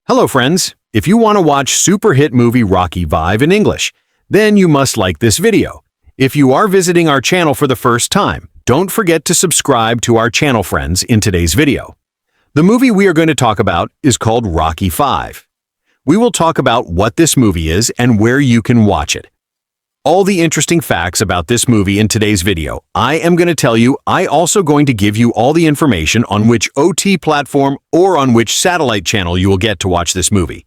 Hello friends, if you want to watch super hit movie Rocky V in English, then you must like this video. If you are visiting our channel for the first time, don't forget to subscribe to our channel friends in today's video. The movie we are going to talk about is called Rocky V. We will talk about what this movie is and where you can watch it. All the interesting facts about this movie in today's video, I am going to tell you. I also going to give you all the information on which OT platform or on which satellite channel you will get to watch this movie.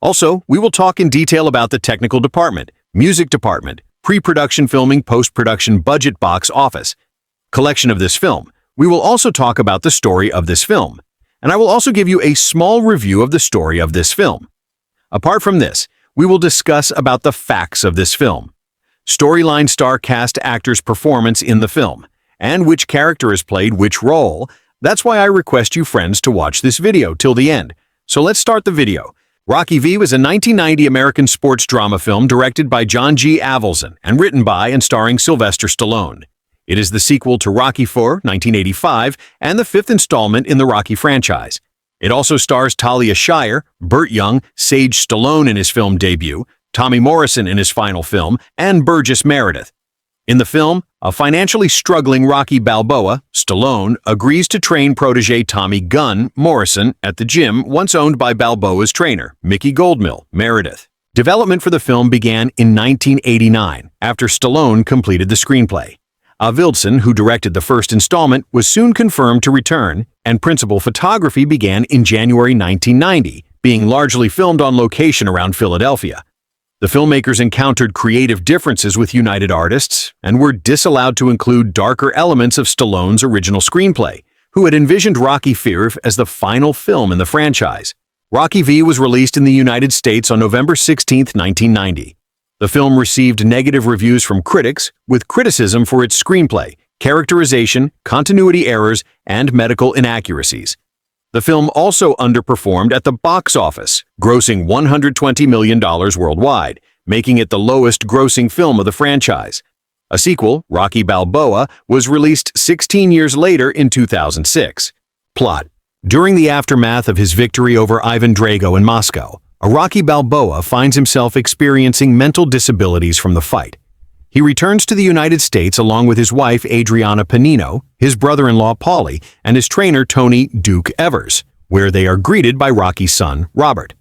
Also, we will talk in detail about the technical department, music department, pre-production filming, post-production, budget, box office, collection of this film. We will also talk about the story of this film, and I will also give you a small review of the story of this film. Apart from this, we will discuss about the facts of this film, storyline, star cast, actors' performance in the film, and which character has played which role. That's why I request you friends to watch this video till the end. So let's start the video. Rocky V was a 1990 American sports drama film directed by John G. Avildsen and written by and starring Sylvester Stallone. It is the sequel to Rocky IV, 1985, and the fifth installment in the Rocky franchise. It also stars Talia Shire, Burt Young, Sage Stallone in his film debut, Tommy Morrison in his final film, and Burgess Meredith. In the film, a financially struggling Rocky Balboa, Stallone, agrees to train protege Tommy "Gun" Morrison at the gym once owned by Balboa's trainer, Mickey Goldmill, Meredith. Development for the film began in 1989, after Stallone completed the screenplay. Avildsen, who directed the first installment, was soon confirmed to return, and principal photography began in January 1990, being largely filmed on location around Philadelphia. The filmmakers encountered creative differences with United Artists and were disallowed to include darker elements of Stallone's original screenplay, who had envisioned Rocky IV as the final film in the franchise. Rocky V was released in the United States on November 16, 1990. The film received negative reviews from critics, with criticism for its screenplay, characterization, continuity errors, and medical inaccuracies. The film also underperformed at the box office, grossing $120 million worldwide, making it the lowest-grossing film of the franchise. A sequel, Rocky Balboa, was released 16 years later in 2006. Plot: during the aftermath of his victory over Ivan Drago in Moscow, a Rocky Balboa finds himself experiencing mental disabilities from the fight. He returns to the United States along with his wife Adriana Panino, his brother-in-law Paulie, and his trainer Tony "Duke" Evers, where they are greeted by Rocky's son, Robert.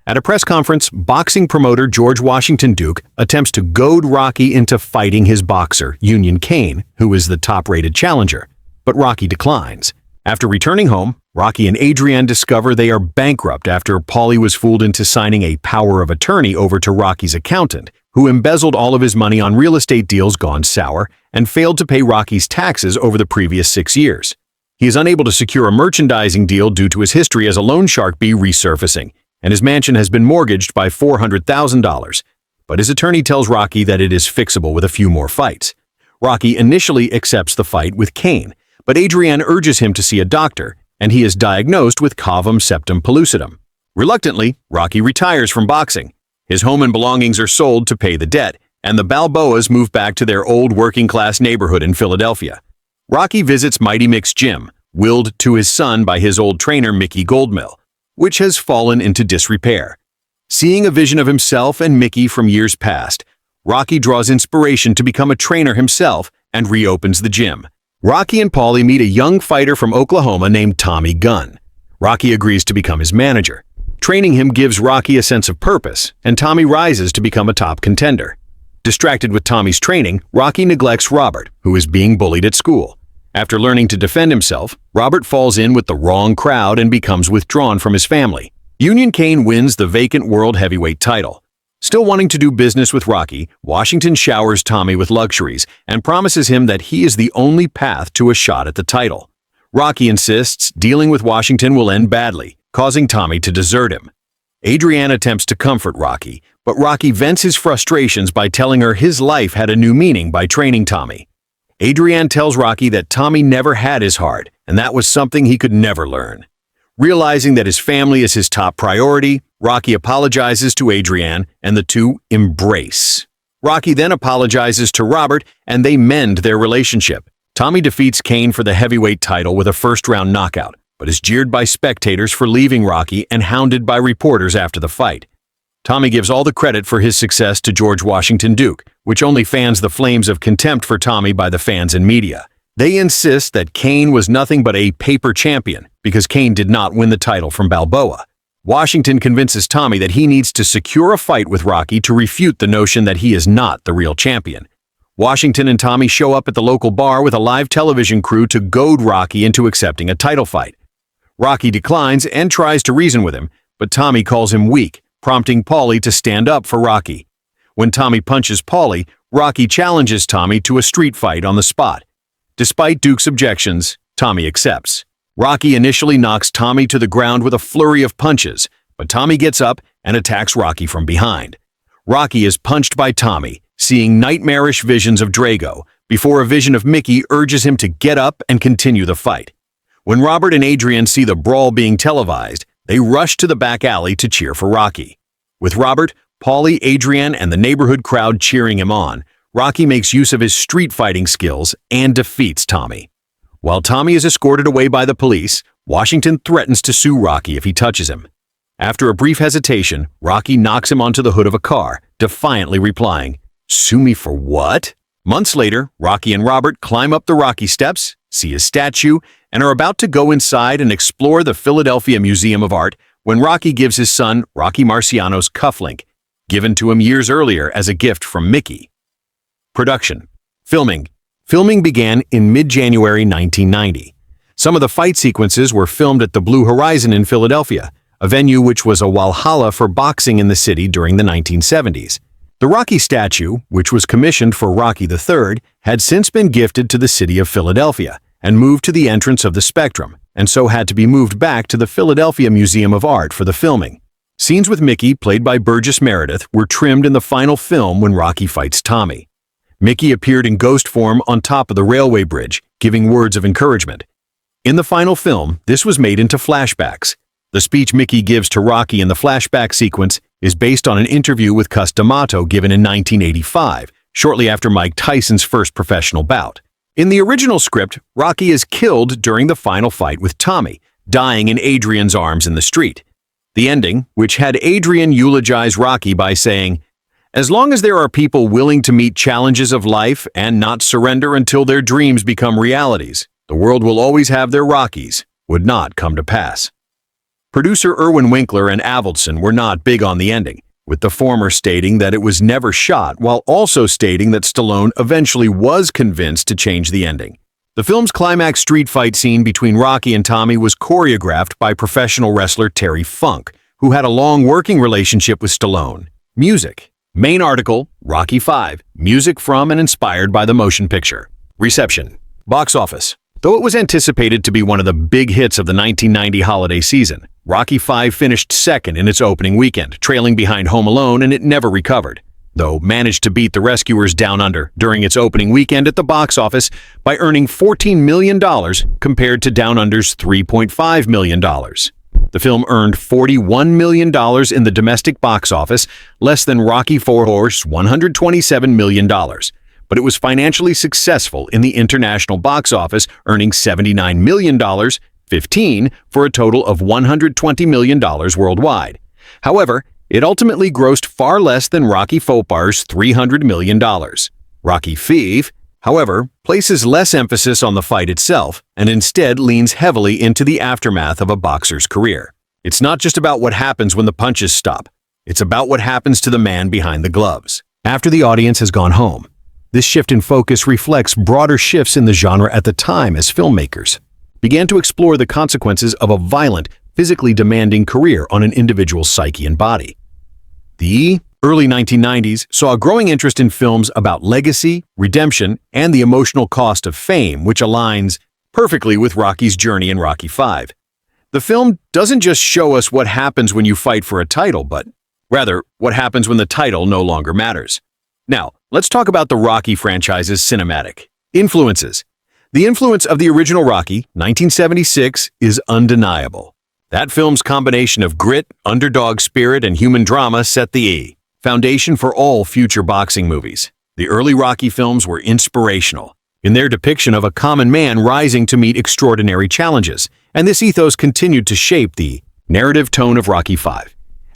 At a press conference, boxing promoter George Washington Duke attempts to goad Rocky into fighting his boxer, Union Kane, who is the top-rated challenger, but Rocky declines. After returning home, Rocky and Adrienne discover they are bankrupt after Paulie was fooled into signing a power of attorney over to Rocky's accountant, who embezzled all of his money on real estate deals gone sour and failed to pay Rocky's taxes over the previous 6 years. He is unable to secure a merchandising deal due to his history as a loan shark resurfacing, and his mansion has been mortgaged by $400,000. But his attorney tells Rocky that it is fixable with a few more fights. Rocky initially accepts the fight with Kane, but Adrienne urges him to see a doctor, and he is diagnosed with cavum septum pellucidum. Reluctantly, Rocky retires from boxing. His home and belongings are sold to pay the debt, and the Balboas move back to their old working-class neighborhood in Philadelphia. Rocky visits Mighty Mick's gym, willed to his son by his old trainer Mickey Goldmill, which has fallen into disrepair. Seeing a vision of himself and Mickey from years past, Rocky draws inspiration to become a trainer himself and reopens the gym. Rocky and Paulie meet a young fighter from Oklahoma named Tommy "Gun." Rocky agrees to become his manager. Training him gives Rocky a sense of purpose, and Tommy rises to become a top contender. Distracted with Tommy's training, Rocky neglects Robert, who is being bullied at school. After learning to defend himself, Robert falls in with the wrong crowd and becomes withdrawn from his family. Union Kane wins the vacant world heavyweight title. Still wanting to do business with Rocky, Washington showers Tommy with luxuries and promises him that he is the only path to a shot at the title. Rocky insists dealing with Washington will end badly, causing Tommy to desert him. Adrienne attempts to comfort Rocky, but Rocky vents his frustrations by telling her his life had a new meaning by training Tommy. Adrienne tells Rocky that Tommy never had his heart, and that was something he could never learn. Realizing that his family is his top priority, Rocky apologizes to Adrienne, and the two embrace. Rocky then apologizes to Robert, and they mend their relationship. Tommy defeats Kane for the heavyweight title with a first-round knockout, but is jeered by spectators for leaving Rocky and hounded by reporters after the fight. Tommy gives all the credit for his success to George Washington Duke, which only fans the flames of contempt for Tommy by the fans and media. They insist that Kane was nothing but a paper champion because Kane did not win the title from Balboa. Washington convinces Tommy that he needs to secure a fight with Rocky to refute the notion that he is not the real champion. Washington and Tommy show up at the local bar with a live television crew to goad Rocky into accepting a title fight. Rocky declines and tries to reason with him, but Tommy calls him weak, prompting Paulie to stand up for Rocky. When Tommy punches Paulie, Rocky challenges Tommy to a street fight on the spot. Despite Duke's objections, Tommy accepts. Rocky initially knocks Tommy to the ground with a flurry of punches, but Tommy gets up and attacks Rocky from behind. Rocky is punched by Tommy, seeing nightmarish visions of Drago, before a vision of Mickey urges him to get up and continue the fight. When Robert and Adrian see the brawl being televised, they rush to the back alley to cheer for Rocky. With Robert, Paulie, Adrian, and the neighborhood crowd cheering him on, Rocky makes use of his street fighting skills and defeats Tommy. While Tommy is escorted away by the police, Washington threatens to sue Rocky if he touches him. After a brief hesitation, Rocky knocks him onto the hood of a car, defiantly replying, "Sue me for what?" Months later, Rocky and Robert climb up the Rocky steps, see his statue, and are about to go inside and explore the Philadelphia Museum of Art when Rocky gives his son Rocky Marciano's cufflink, given to him years earlier as a gift from Mickey. Production. Filming began in mid-January 1990. Some of the fight sequences were filmed at the Blue Horizon in Philadelphia, a venue which was a Walhalla for boxing in the city during the 1970s. The Rocky statue, which was commissioned for Rocky III, had since been gifted to the city of Philadelphia and moved to the entrance of the Spectrum, and so had to be moved back to the Philadelphia Museum of Art for the filming. Scenes with Mickey, played by Burgess Meredith, were trimmed in the final film when Rocky fights Tommy. Mickey appeared in ghost form on top of the railway bridge, giving words of encouragement. In the final film, this was made into flashbacks. The speech Mickey gives to Rocky in the flashback sequence is based on an interview with Cus D'Amato given in 1985, shortly after Mike Tyson's first professional bout. In the original script, Rocky is killed during the final fight with Tommy, dying in Adrian's arms in the street. The ending, which had Adrian eulogize Rocky by saying, "As long as there are people willing to meet challenges of life and not surrender until their dreams become realities, the world will always have their Rockies," would not come to pass. Producer Irwin Winkler and Avildsen were not big on the ending, with the former stating that it was never shot while also stating that Stallone eventually was convinced to change the ending. The film's climax street fight scene between Rocky and Tommy was choreographed by professional wrestler Terry Funk, who had a long working relationship with Stallone. Music. Main article, Rocky V, music from and inspired by the motion picture. Reception. Box office. Though it was anticipated to be one of the big hits of the 1990 holiday season, Rocky V finished second in its opening weekend, trailing behind Home Alone, and it never recovered, though managed to beat The Rescuers Down Under during its opening weekend at the box office by earning $14 million compared to Down Under's $3.5 million. The film earned $41 million in the domestic box office, less than Rocky IV's $127 million, but it was financially successful in the international box office, earning $79 million, 15 for a total of $120 million worldwide. However, it ultimately grossed far less than Rocky IV's $300 million. Rocky V, however, places less emphasis on the fight itself and instead leans heavily into the aftermath of a boxer's career. It's not just about what happens when the punches stop. It's about what happens to the man behind the gloves. After the audience has gone home, this shift in focus reflects broader shifts in the genre at the time as filmmakers began to explore the consequences of a violent, physically demanding career on an individual's psyche and body. The early 1990s saw a growing interest in films about legacy, redemption, and the emotional cost of fame, which aligns perfectly with Rocky's journey in Rocky V. The film doesn't just show us what happens when you fight for a title, but rather what happens when the title no longer matters. Now, let's talk about the Rocky franchise's cinematic influences. The influence of the original Rocky, 1976, is undeniable. That film's combination of grit, underdog spirit, and human drama set the foundation for all future boxing movies. The early Rocky films were inspirational in their depiction of a common man rising to meet extraordinary challenges, and this ethos continued to shape the narrative tone of Rocky V.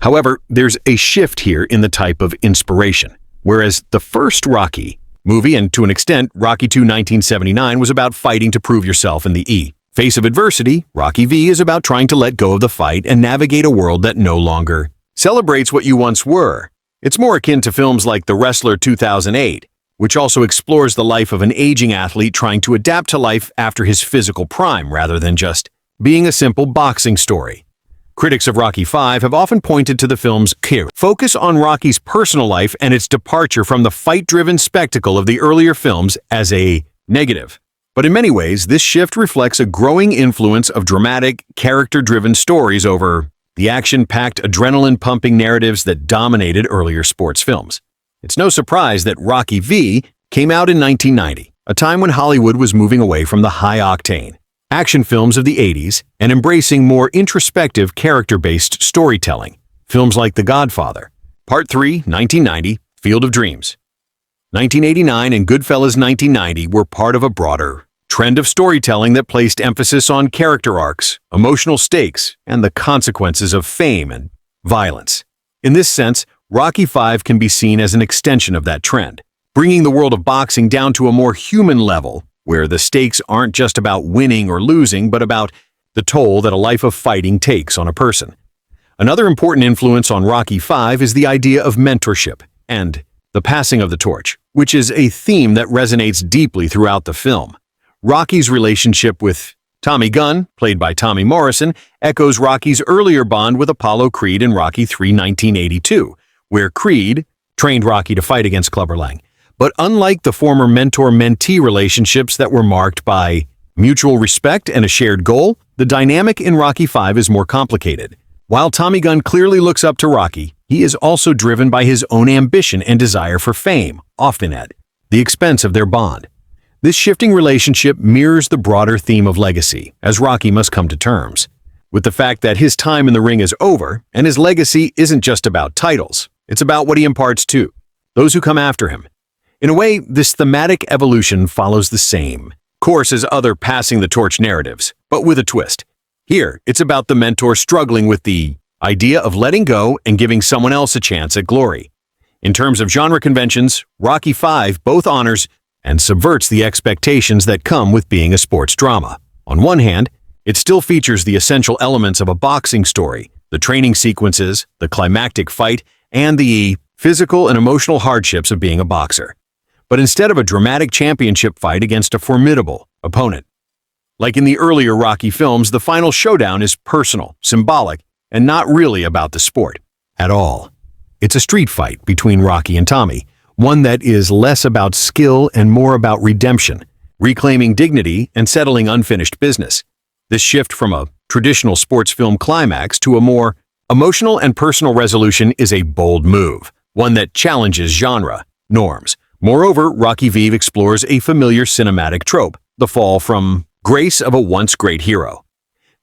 However, there's a shift here in the type of inspiration. Whereas the first Rocky movie, and to an extent, Rocky II 1979, was about fighting to prove yourself in the face of adversity, Rocky V is about trying to let go of the fight and navigate a world that no longer celebrates what you once were. It's more akin to films like The Wrestler 2008, which also explores the life of an aging athlete trying to adapt to life after his physical prime rather than just being a simple boxing story. Critics of Rocky V have often pointed to the film's focus on Rocky's personal life and its departure from the fight-driven spectacle of the earlier films as a negative. But in many ways, this shift reflects a growing influence of dramatic, character-driven stories over the action-packed, adrenaline-pumping narratives that dominated earlier sports films. It's no surprise that Rocky V came out in 1990, a time when Hollywood was moving away from the high-octane action films of the 80s and embracing more introspective, character-based storytelling. Films like The Godfather, Part 3, 1990, Field of Dreams, 1989, and Goodfellas 1990 were part of a broader trend of storytelling that placed emphasis on character arcs, emotional stakes, and the consequences of fame and violence. In this sense, Rocky V can be seen as an extension of that trend, bringing the world of boxing down to a more human level, where the stakes aren't just about winning or losing, but about the toll that a life of fighting takes on a person. Another important influence on Rocky V is the idea of mentorship and the passing of the torch, which is a theme that resonates deeply throughout the film. Rocky's relationship with Tommy Gunn, played by Tommy Morrison, echoes Rocky's earlier bond with Apollo Creed in Rocky III 1982, where Creed trained Rocky to fight against Clubber Lang. But unlike the former mentor-mentee relationships that were marked by mutual respect and a shared goal, the dynamic in Rocky V is more complicated. While Tommy Gunn clearly looks up to Rocky, he is also driven by his own ambition and desire for fame, often at the expense of their bond. This shifting relationship mirrors the broader theme of legacy, as Rocky must come to terms with the fact that his time in the ring is over, and his legacy isn't just about titles. It's about what he imparts to those who come after him. In a way, this thematic evolution follows the same course as other passing the torch narratives, but with a twist. Here, it's about the mentor struggling with the idea of letting go and giving someone else a chance at glory. In terms of genre conventions, Rocky V both honors and subverts the expectations that come with being a sports drama. On one hand, it still features the essential elements of a boxing story, the training sequences, the climactic fight, and the physical and emotional hardships of being a boxer. But instead of a dramatic championship fight against a formidable opponent, like in the earlier Rocky films, the final showdown is personal, symbolic, and not really about the sport at all. It's a street fight between Rocky and Tommy, one that is less about skill and more about redemption, reclaiming dignity and settling unfinished business. This shift from a traditional sports film climax to a more emotional and personal resolution is a bold move, one that challenges genre norms. Moreover, Rocky V explores a familiar cinematic trope, the fall from grace of a once great hero.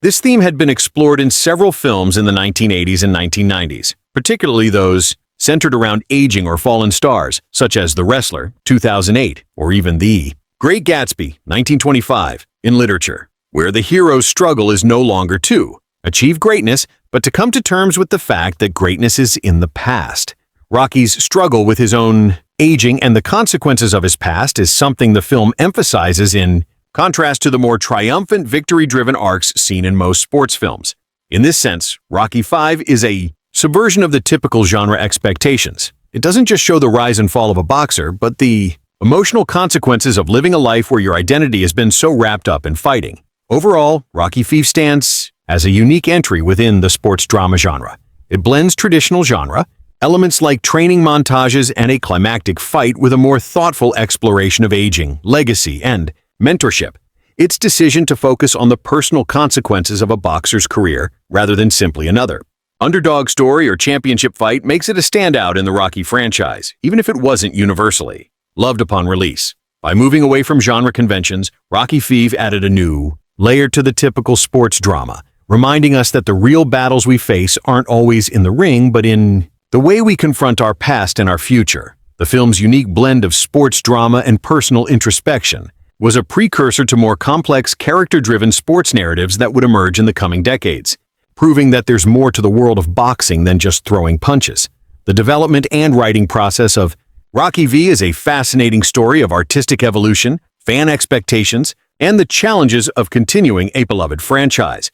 This theme had been explored in several films in the 1980s and 1990s, particularly those centered around aging or fallen stars, such as The Wrestler, 2008, or even The Great Gatsby, 1925, in literature, where the hero's struggle is no longer to achieve greatness, but to come to terms with the fact that greatness is in the past. Rocky's struggle with his own aging and the consequences of his past is something the film emphasizes in contrast to the more triumphant, victory-driven arcs seen in most sports films. In this sense, Rocky V is a subversion of the typical genre expectations. It doesn't just show the rise and fall of a boxer, but the emotional consequences of living a life where your identity has been so wrapped up in fighting. Overall, Rocky V stands as a unique entry within the sports drama genre. It blends traditional genre, elements like training montages and a climactic fight with a more thoughtful exploration of aging, legacy, and mentorship. Its decision to focus on the personal consequences of a boxer's career rather than simply another underdog story or championship fight makes it a standout in the Rocky franchise, even if it wasn't universally loved upon release. By moving away from genre conventions, Rocky V added a new layer to the typical sports drama, reminding us that the real battles we face aren't always in the ring, but in the way we confront our past and our future. The film's unique blend of sports drama and personal introspection was a precursor to more complex, character-driven sports narratives that would emerge in the coming decades, proving that there's more to the world of boxing than just throwing punches. The development and writing process of Rocky V is a fascinating story of artistic evolution, fan expectations, and the challenges of continuing a beloved franchise.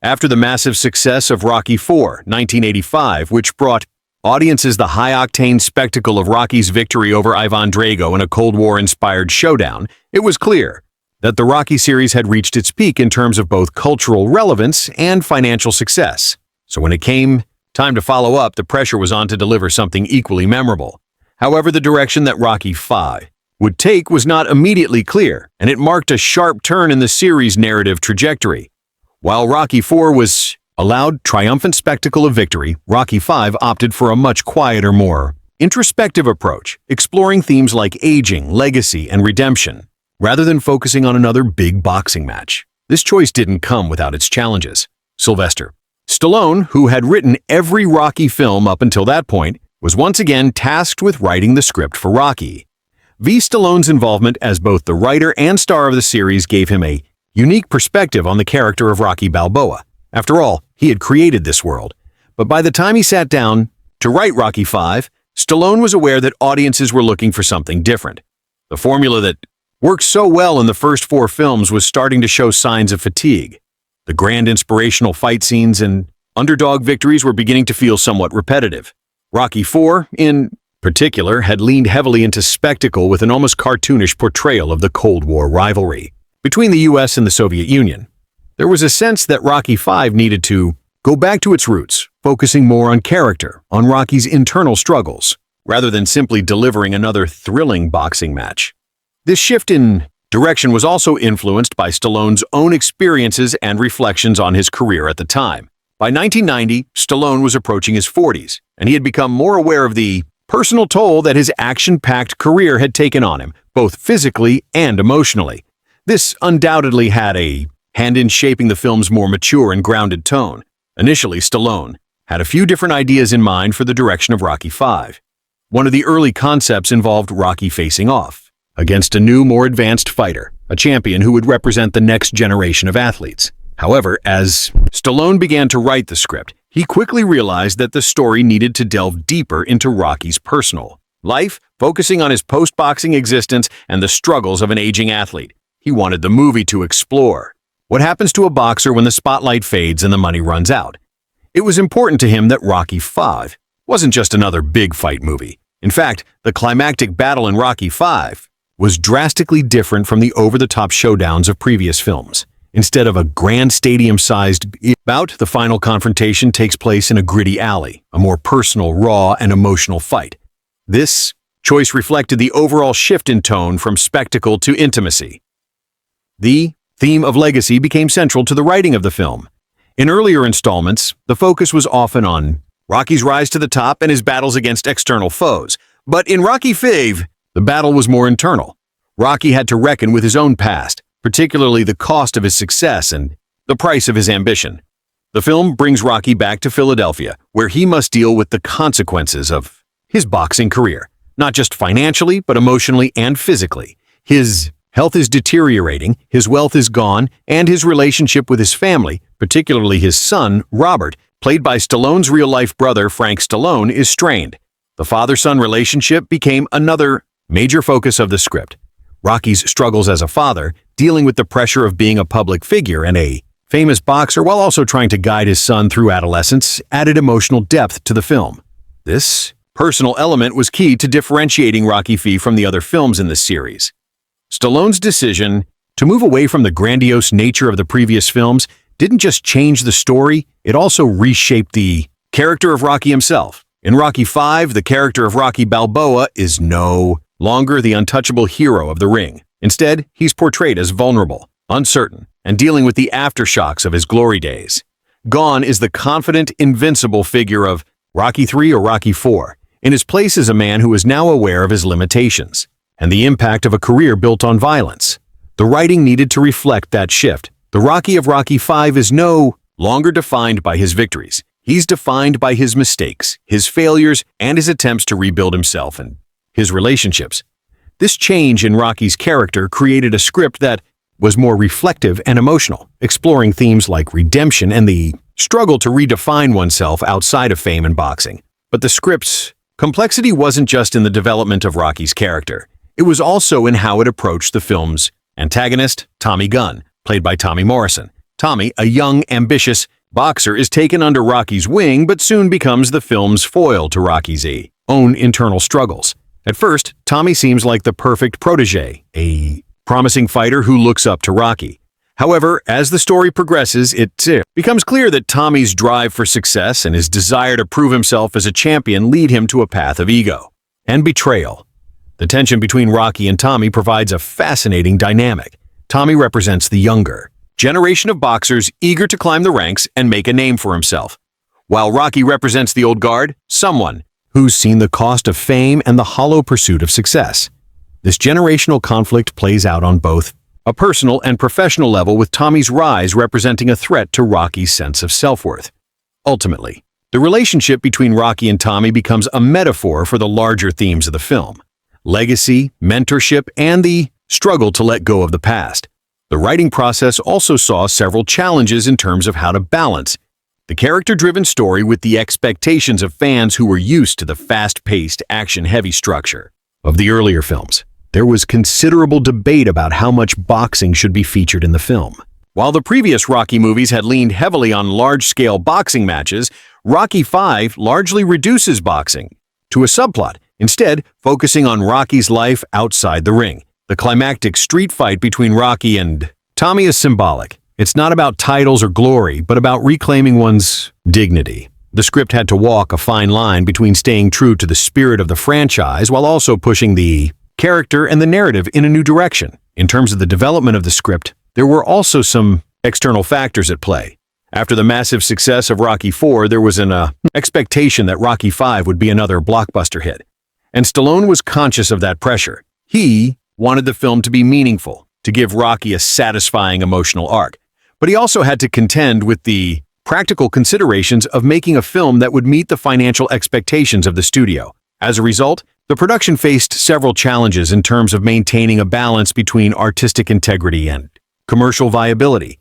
After the massive success of Rocky IV, 1985, which brought audiences the high-octane spectacle of Rocky's victory over Ivan Drago in a Cold War-inspired showdown, it was clear that the Rocky series had reached its peak in terms of both cultural relevance and financial success. So when it came time to follow up, the pressure was on to deliver something equally memorable. However, the direction that Rocky V would take was not immediately clear, and it marked a sharp turn in the series' narrative trajectory. While Rocky IV was allowed triumphant spectacle of victory, Rocky V opted for a much quieter, more introspective approach, exploring themes like aging, legacy, and redemption, rather than focusing on another big boxing match. This choice didn't come without its challenges. Sylvester Stallone, who had written every Rocky film up until that point, was once again tasked with writing the script for Rocky. Stallone's involvement as both the writer and star of the series gave him a unique perspective on the character of Rocky Balboa. After all, he had created this world. But by the time he sat down to write Rocky V, Stallone was aware that audiences were looking for something different. The formula that worked so well in the first 4 films was starting to show signs of fatigue. The grand inspirational fight scenes and underdog victories were beginning to feel somewhat repetitive. Rocky IV, in particular, had leaned heavily into spectacle with an almost cartoonish portrayal of the Cold War rivalry between the US and the Soviet Union. There was a sense that Rocky V needed to go back to its roots, focusing more on character, on Rocky's internal struggles, rather than simply delivering another thrilling boxing match. This shift in direction was also influenced by Stallone's own experiences and reflections on his career at the time. By 1990, Stallone was approaching his 40s, and he had become more aware of the personal toll that his action-packed career had taken on him, both physically and emotionally. This undoubtedly had a hand in shaping the film's more mature and grounded tone. Initially, Stallone had a few different ideas in mind for the direction of Rocky V. One of the early concepts involved Rocky facing off against a new, more advanced fighter, a champion who would represent the next generation of athletes. However, as Stallone began to write the script, he quickly realized that the story needed to delve deeper into Rocky's personal life, focusing on his post-boxing existence and the struggles of an aging athlete. He wanted the movie to explore what happens to a boxer when the spotlight fades and the money runs out. It was important to him that Rocky V wasn't just another big fight movie. In fact, the climactic battle in Rocky V was drastically different from the over-the-top showdowns of previous films. Instead of a grand stadium-sized bout, the final confrontation takes place in a gritty alley, a more personal, raw, and emotional fight. This choice reflected the overall shift in tone from spectacle to intimacy. The theme of legacy became central to the writing of the film. In earlier installments, the focus was often on Rocky's rise to the top and his battles against external foes. But in Rocky V, the battle was more internal. Rocky had to reckon with his own past, particularly the cost of his success and the price of his ambition. The film brings Rocky back to Philadelphia, where he must deal with the consequences of his boxing career, not just financially, but emotionally and physically. His health is deteriorating, his wealth is gone, and his relationship with his family, particularly his son, Robert, played by Stallone's real-life brother, Frank Stallone, is strained. The father-son relationship became another major focus of the script. Rocky's struggles as a father, dealing with the pressure of being a public figure and a famous boxer while also trying to guide his son through adolescence, added emotional depth to the film. This personal element was key to differentiating Rocky V from the other films in this series. Stallone's decision to move away from the grandiose nature of the previous films didn't just change the story, it also reshaped the character of Rocky himself. In Rocky V, the character of Rocky Balboa is no longer the untouchable hero of the ring. Instead, he's portrayed as vulnerable, uncertain, and dealing with the aftershocks of his glory days. Gone is the confident, invincible figure of Rocky III or Rocky IV. In his place is a man who is now aware of his limitations and the impact of a career built on violence. The writing needed to reflect that shift. The Rocky of Rocky V is no longer defined by his victories. He's defined by his mistakes, his failures, and his attempts to rebuild himself and his relationships. This change in Rocky's character created a script that was more reflective and emotional, exploring themes like redemption and the struggle to redefine oneself outside of fame and boxing. But the script's complexity wasn't just in the development of Rocky's character. It was also in how it approached the film's antagonist, Tommy Gunn, played by Tommy Morrison. Tommy, a young, ambitious boxer, is taken under Rocky's wing but soon becomes the film's foil to Rocky's own internal struggles. At first, Tommy seems like the perfect protege, a promising fighter who looks up to Rocky. However, as the story progresses, it becomes clear that Tommy's drive for success and his desire to prove himself as a champion lead him to a path of ego and betrayal. The tension between Rocky and Tommy provides a fascinating dynamic. Tommy represents the younger generation of boxers eager to climb the ranks and make a name for himself, while Rocky represents the old guard, someone who's seen the cost of fame and the hollow pursuit of success. This generational conflict plays out on both a personal and professional level, with Tommy's rise representing a threat to Rocky's sense of self-worth. Ultimately, the relationship between Rocky and Tommy becomes a metaphor for the larger themes of the film: legacy, mentorship, and the struggle to let go of the past. The writing process also saw several challenges in terms of how to balance the character-driven story with the expectations of fans who were used to the fast-paced, action-heavy structure of the earlier films. There was considerable debate about how much boxing should be featured in the film. While the previous Rocky movies had leaned heavily on large-scale boxing matches, Rocky V largely reduces boxing to a subplot, instead focusing on Rocky's life outside the ring. The climactic street fight between Rocky and Tommy is symbolic. It's not about titles or glory, but about reclaiming one's dignity. The script had to walk a fine line between staying true to the spirit of the franchise while also pushing the character and the narrative in a new direction. In terms of the development of the script, there were also some external factors at play. After the massive success of Rocky IV, there was an expectation that Rocky V would be another blockbuster hit. And Stallone was conscious of that pressure. He wanted the film to be meaningful, to give Rocky a satisfying emotional arc. But he also had to contend with the practical considerations of making a film that would meet the financial expectations of the studio. As a result, the production faced several challenges in terms of maintaining a balance between artistic integrity and commercial viability.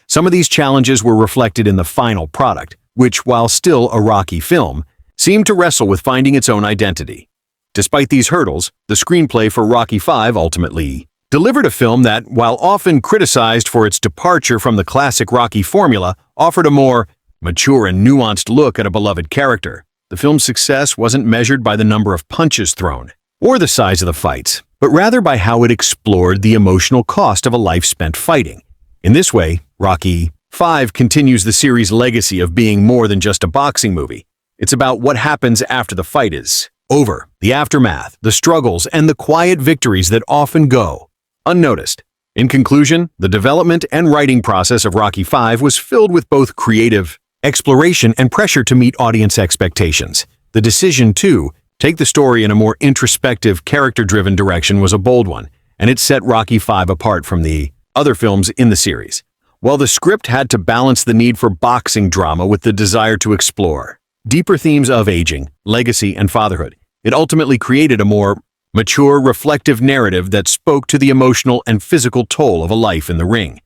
Some of these challenges were reflected in the final product, which, while still a Rocky film, seemed to wrestle with finding its own identity. Despite these hurdles, the screenplay for Rocky V ultimately delivered a film that, while often criticized for its departure from the classic Rocky formula, offered a more mature and nuanced look at a beloved character. The film's success wasn't measured by the number of punches thrown or the size of the fights, but rather by how it explored the emotional cost of a life spent fighting. In this way, Rocky V continues the series' legacy of being more than just a boxing movie. It's about what happens after the fight is over, the aftermath, the struggles, and the quiet victories that often go unnoticed. In conclusion, the development and writing process of Rocky V was filled with both creative exploration and pressure to meet audience expectations. The decision to take the story in a more introspective, character-driven direction was a bold one, and it set Rocky V apart from the other films in the series. While the script had to balance the need for boxing drama with the desire to explore deeper themes of aging, legacy, and fatherhood, it ultimately created a more mature, reflective narrative that spoke to the emotional and physical toll of a life in the ring.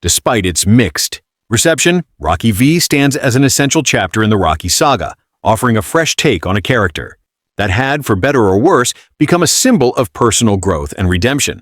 Despite its mixed reception, Rocky V stands as an essential chapter in the Rocky saga, offering a fresh take on a character that had, for better or worse, become a symbol of personal growth and redemption.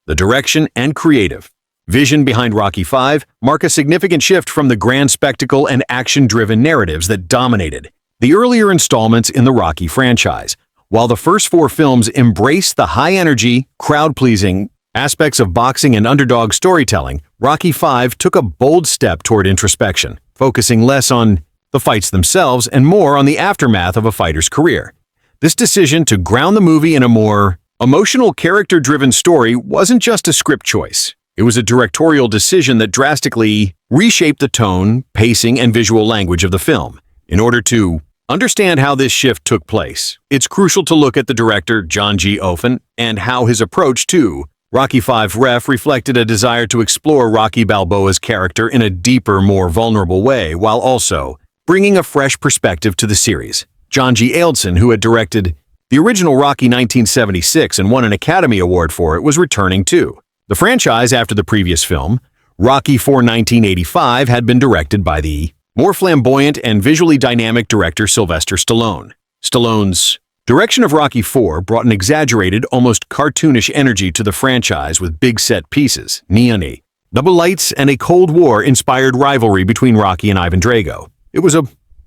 The direction and creative vision behind Rocky V mark a significant shift from the grand spectacle and action-driven narratives that dominated the earlier installments in the Rocky franchise. While the first four films embraced the high-energy, crowd-pleasing aspects of boxing and underdog storytelling, Rocky V took a bold step toward introspection, focusing less on the fights themselves and more on the aftermath of a fighter's career. This decision to ground the movie in a more emotional, character-driven story wasn't just a script choice. It was a directorial decision that drastically reshaped the tone, pacing, and visual language of the film. In order to understand how this shift took place, it's crucial to look at the director, John G. Offen, and how his approach to Rocky V reflected a desire to explore Rocky Balboa's character in a deeper, more vulnerable way, while also bringing a fresh perspective to the series. John G. Aildson, who had directed The original Rocky 1976 and won an Academy Award for it was returning too. The franchise after the previous film, Rocky IV 1985, had been directed by the more flamboyant and visually dynamic director Sylvester Stallone. Stallone's direction of Rocky IV brought an exaggerated, almost cartoonish energy to the franchise with big set pieces, neon-y, double lights, and a Cold War-inspired rivalry between Rocky and Ivan Drago. It was a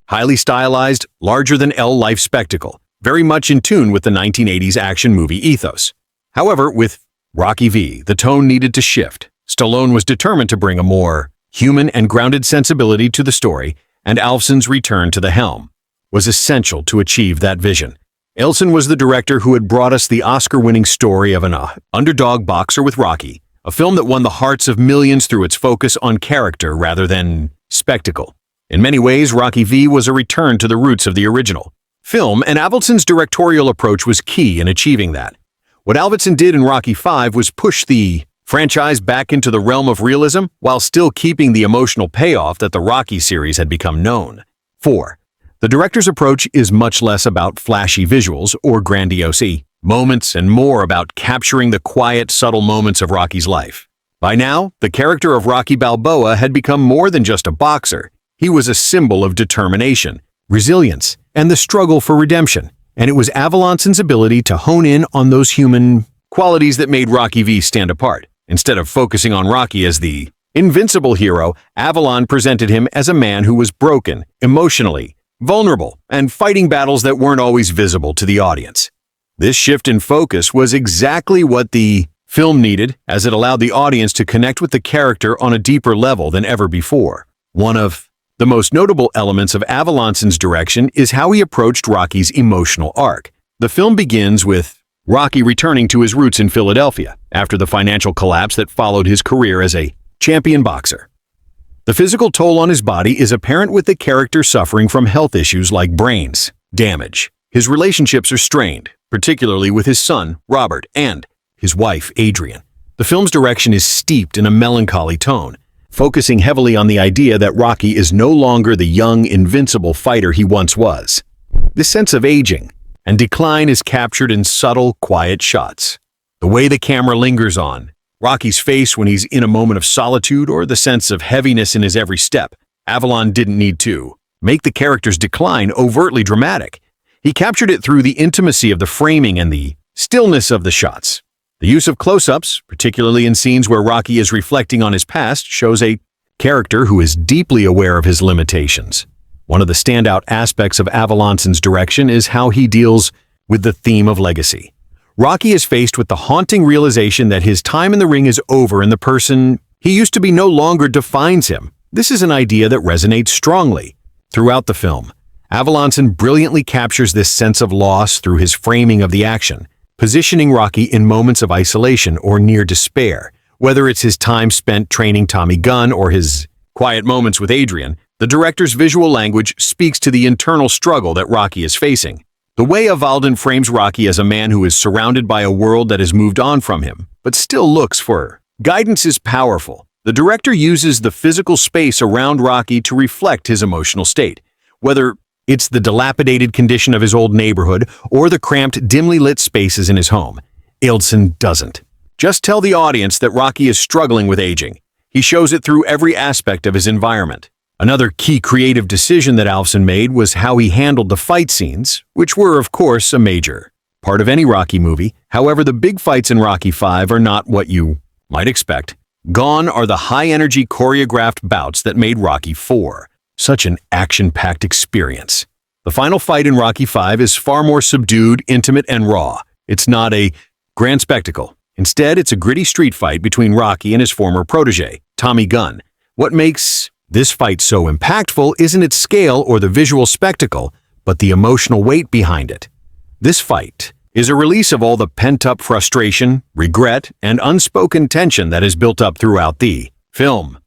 highly stylized, larger-than-life spectacle, very much in tune with the 1980s action movie ethos. However, with Rocky V, the tone needed to shift. Stallone was determined to bring a more human and grounded sensibility to the story, and Alfson's return to the helm was essential to achieve that vision. Alfson was the director who had brought us the Oscar-winning story of an underdog boxer with Rocky, a film that won the hearts of millions through its focus on character rather than spectacle. In many ways, Rocky V was a return to the roots of the original film, and Avildsen's directorial approach was key in achieving that. What Avildsen did in Rocky V was push the franchise back into the realm of realism while still keeping the emotional payoff that the Rocky series had become known for. The director's approach is much less about flashy visuals or grandiose moments and more about capturing the quiet, subtle moments of Rocky's life. By now, the character of Rocky Balboa had become more than just a boxer. He was a symbol of determination, resilience, and the struggle for redemption. And it was Avildsen's ability to hone in on those human qualities that made Rocky V stand apart. Instead of focusing on Rocky as the invincible hero, Avildsen presented him as a man who was broken, emotionally, vulnerable, and fighting battles that weren't always visible to the audience. This shift in focus was exactly what the film needed, as it allowed the audience to connect with the character on a deeper level than ever before. One of the most notable elements of Avildsen's direction is how he approached Rocky's emotional arc. The film begins with Rocky returning to his roots in Philadelphia after the financial collapse that followed his career as a champion boxer. The physical toll on his body is apparent, with the character suffering from health issues like brains damage. His relationships are strained, particularly with his son, Robert, and his wife, Adrian. The film's direction is steeped in a melancholy tone, focusing heavily on the idea that Rocky is no longer the young, invincible fighter he once was. This sense of aging and decline is captured in subtle, quiet shots. The way the camera lingers on Rocky's face when he's in a moment of solitude, or the sense of heaviness in his every step. Avildsen didn't need to make the character's decline overtly dramatic. He captured it through the intimacy of the framing and the stillness of the shots. The use of close-ups, particularly in scenes where Rocky is reflecting on his past, shows a character who is deeply aware of his limitations. One of the standout aspects of Avildsen's direction is how he deals with the theme of legacy. Rocky is faced with the haunting realization that his time in the ring is over and the person he used to be no longer defines him. This is an idea that resonates strongly throughout the film. Avildsen brilliantly captures this sense of loss through his framing of the action, positioning Rocky in moments of isolation or near despair. Whether it's his time spent training Tommy Gunn or his quiet moments with Adrian, the director's visual language speaks to the internal struggle that Rocky is facing. The way Avildsen frames Rocky as a man who is surrounded by a world that has moved on from him, but still looks for guidance, is powerful. The director uses the physical space around Rocky to reflect his emotional state, whether it's the dilapidated condition of his old neighborhood or the cramped, dimly lit spaces in his home. Avildsen doesn't just tell the audience that Rocky is struggling with aging. He shows it through every aspect of his environment. Another key creative decision that Avildsen made was how he handled the fight scenes, which were, of course, a major part of any Rocky movie. However, the big fights in Rocky V are not what you might expect. Gone are the high-energy choreographed bouts that made Rocky IV such an action-packed experience. The final fight in Rocky V is far more subdued, intimate, and raw. It's not a grand spectacle. Instead, it's a gritty street fight between Rocky and his former protege, Tommy Gunn. What makes this fight so impactful isn't its scale or the visual spectacle, but the emotional weight behind it. This fight is a release of all the pent-up frustration, regret, and unspoken tension that is built up throughout the film.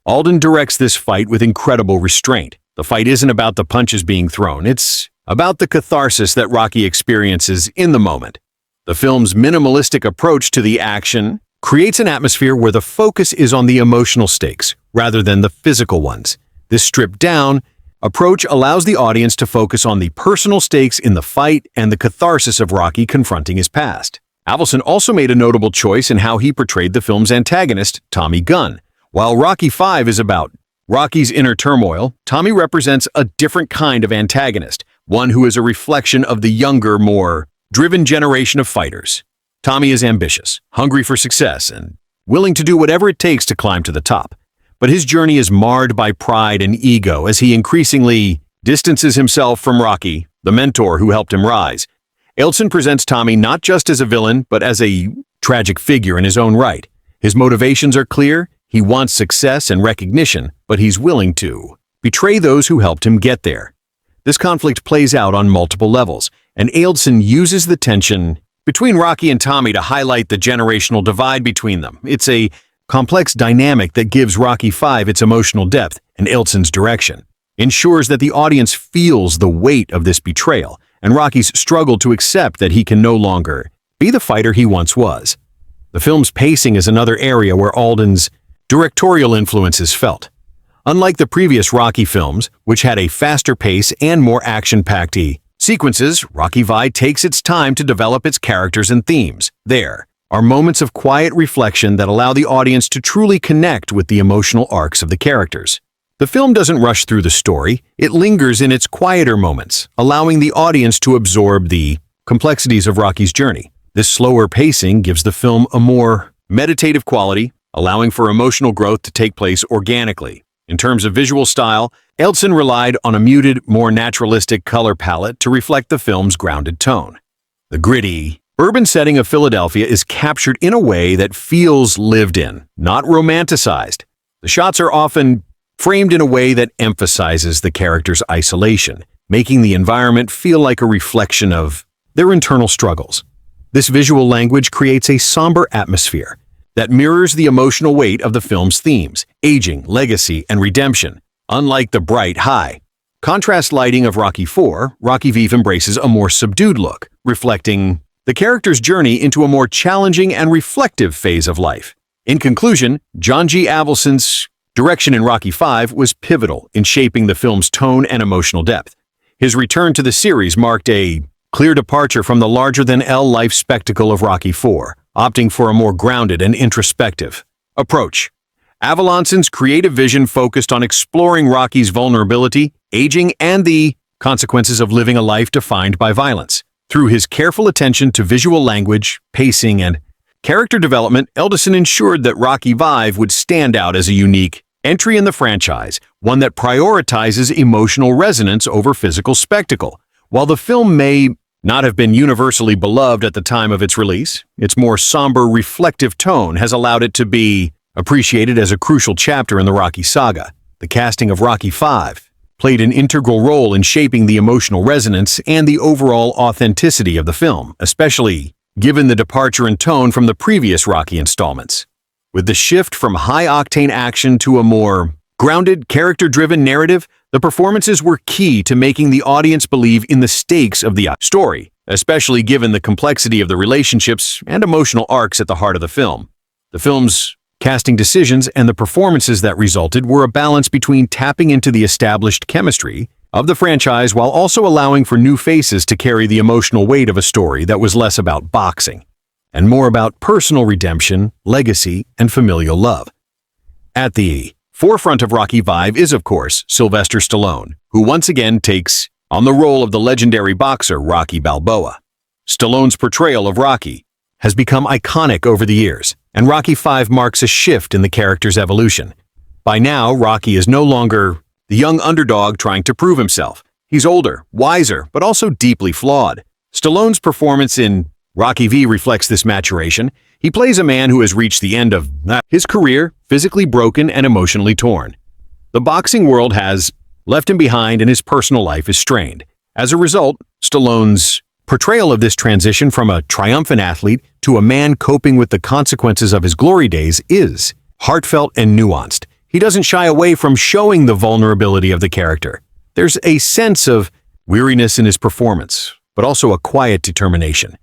Alden directs this fight with incredible restraint. The fight isn't about the punches being thrown, it's about the catharsis that Rocky experiences in the moment. The film's minimalistic approach to the action creates an atmosphere where the focus is on the emotional stakes rather than the physical ones. This stripped-down, approach allows the audience to focus on the personal stakes in the fight and the catharsis of Rocky confronting his past. Avildsen also made a notable choice in how he portrayed the film's antagonist, Tommy Gunn. While Rocky V is about Rocky's inner turmoil, Tommy represents a different kind of antagonist, one who is a reflection of the younger, more driven generation of fighters. Tommy is ambitious, hungry for success, and willing to do whatever it takes to climb to the top. But his journey is marred by pride and ego as he increasingly distances himself from Rocky, the mentor who helped him rise. Avildsen presents Tommy not just as a villain, but as a tragic figure in his own right. His motivations are clear. He wants success and recognition, but he's willing to betray those who helped him get there. This conflict plays out on multiple levels, and Avildsen uses the tension between Rocky and Tommy to highlight the generational divide between them. It's a complex dynamic that gives Rocky V its emotional depth, and Avildsen's direction ensures that the audience feels the weight of this betrayal and Rocky's struggle to accept that he can no longer be the fighter he once was. The film's pacing is another area where Alden's directorial influence is felt. Unlike the previous Rocky films, which had a faster pace and more action-packed sequences, Rocky V takes its time to develop its characters and themes. There are moments of quiet reflection that allow the audience to truly connect with the emotional arcs of the characters. The film doesn't rush through the story, it lingers in its quieter moments, allowing the audience to absorb the complexities of Rocky's journey. This slower pacing gives the film a more meditative quality, allowing for emotional growth to take place organically. In terms of visual style, Avildsen relied on a muted, more naturalistic color palette to reflect the film's grounded tone. The gritty, urban setting of Philadelphia is captured in a way that feels lived in, not romanticized. The shots are often framed in a way that emphasizes the character's isolation, making the environment feel like a reflection of their internal struggles. This visual language creates a somber atmosphere that mirrors the emotional weight of the film's themes, aging, legacy, and redemption. Unlike the bright, high contrast lighting of Rocky IV, Rocky V embraces a more subdued look, reflecting the character's journey into a more challenging and reflective phase of life. In conclusion, John G. Avildsen's direction in Rocky V was pivotal in shaping the film's tone and emotional depth. His return to the series marked a clear departure from the larger-than-life life spectacle of Rocky IV, opting for a more grounded and introspective approach. Avildsen's creative vision focused on exploring Rocky's vulnerability, aging, and the consequences of living a life defined by violence. Through his careful attention to visual language, pacing, and character development, Avildsen ensured that Rocky V would stand out as a unique entry in the franchise, one that prioritizes emotional resonance over physical spectacle. While the film may not have been universally beloved at the time of its release, its more somber, reflective tone has allowed it to be appreciated as a crucial chapter in the Rocky saga. The casting of Rocky V played an integral role in shaping the emotional resonance and the overall authenticity of the film, especially given the departure in tone from the previous Rocky installments. With the shift from high-octane action to a more grounded, character-driven narrative, the performances were key to making the audience believe in the stakes of the story, especially given the complexity of the relationships and emotional arcs at the heart of the film. The film's casting decisions and the performances that resulted were a balance between tapping into the established chemistry of the franchise while also allowing for new faces to carry the emotional weight of a story that was less about boxing and more about personal redemption, legacy, and familial love. At the forefront of Rocky V is, of course, Sylvester Stallone, who once again takes on the role of the legendary boxer Rocky Balboa. Stallone's portrayal of Rocky has become iconic over the years, and Rocky V marks a shift in the character's evolution. By now, Rocky is no longer the young underdog trying to prove himself. He's older, wiser, but also deeply flawed. Stallone's performance in Rocky V reflects this maturation. He plays a man who has reached the end of his career, physically broken and emotionally torn. The boxing world has left him behind and his personal life is strained. As a result, Stallone's portrayal of this transition from a triumphant athlete to a man coping with the consequences of his glory days is heartfelt and nuanced. He doesn't shy away from showing the vulnerability of the character. There's a sense of weariness in his performance, but also a quiet determination.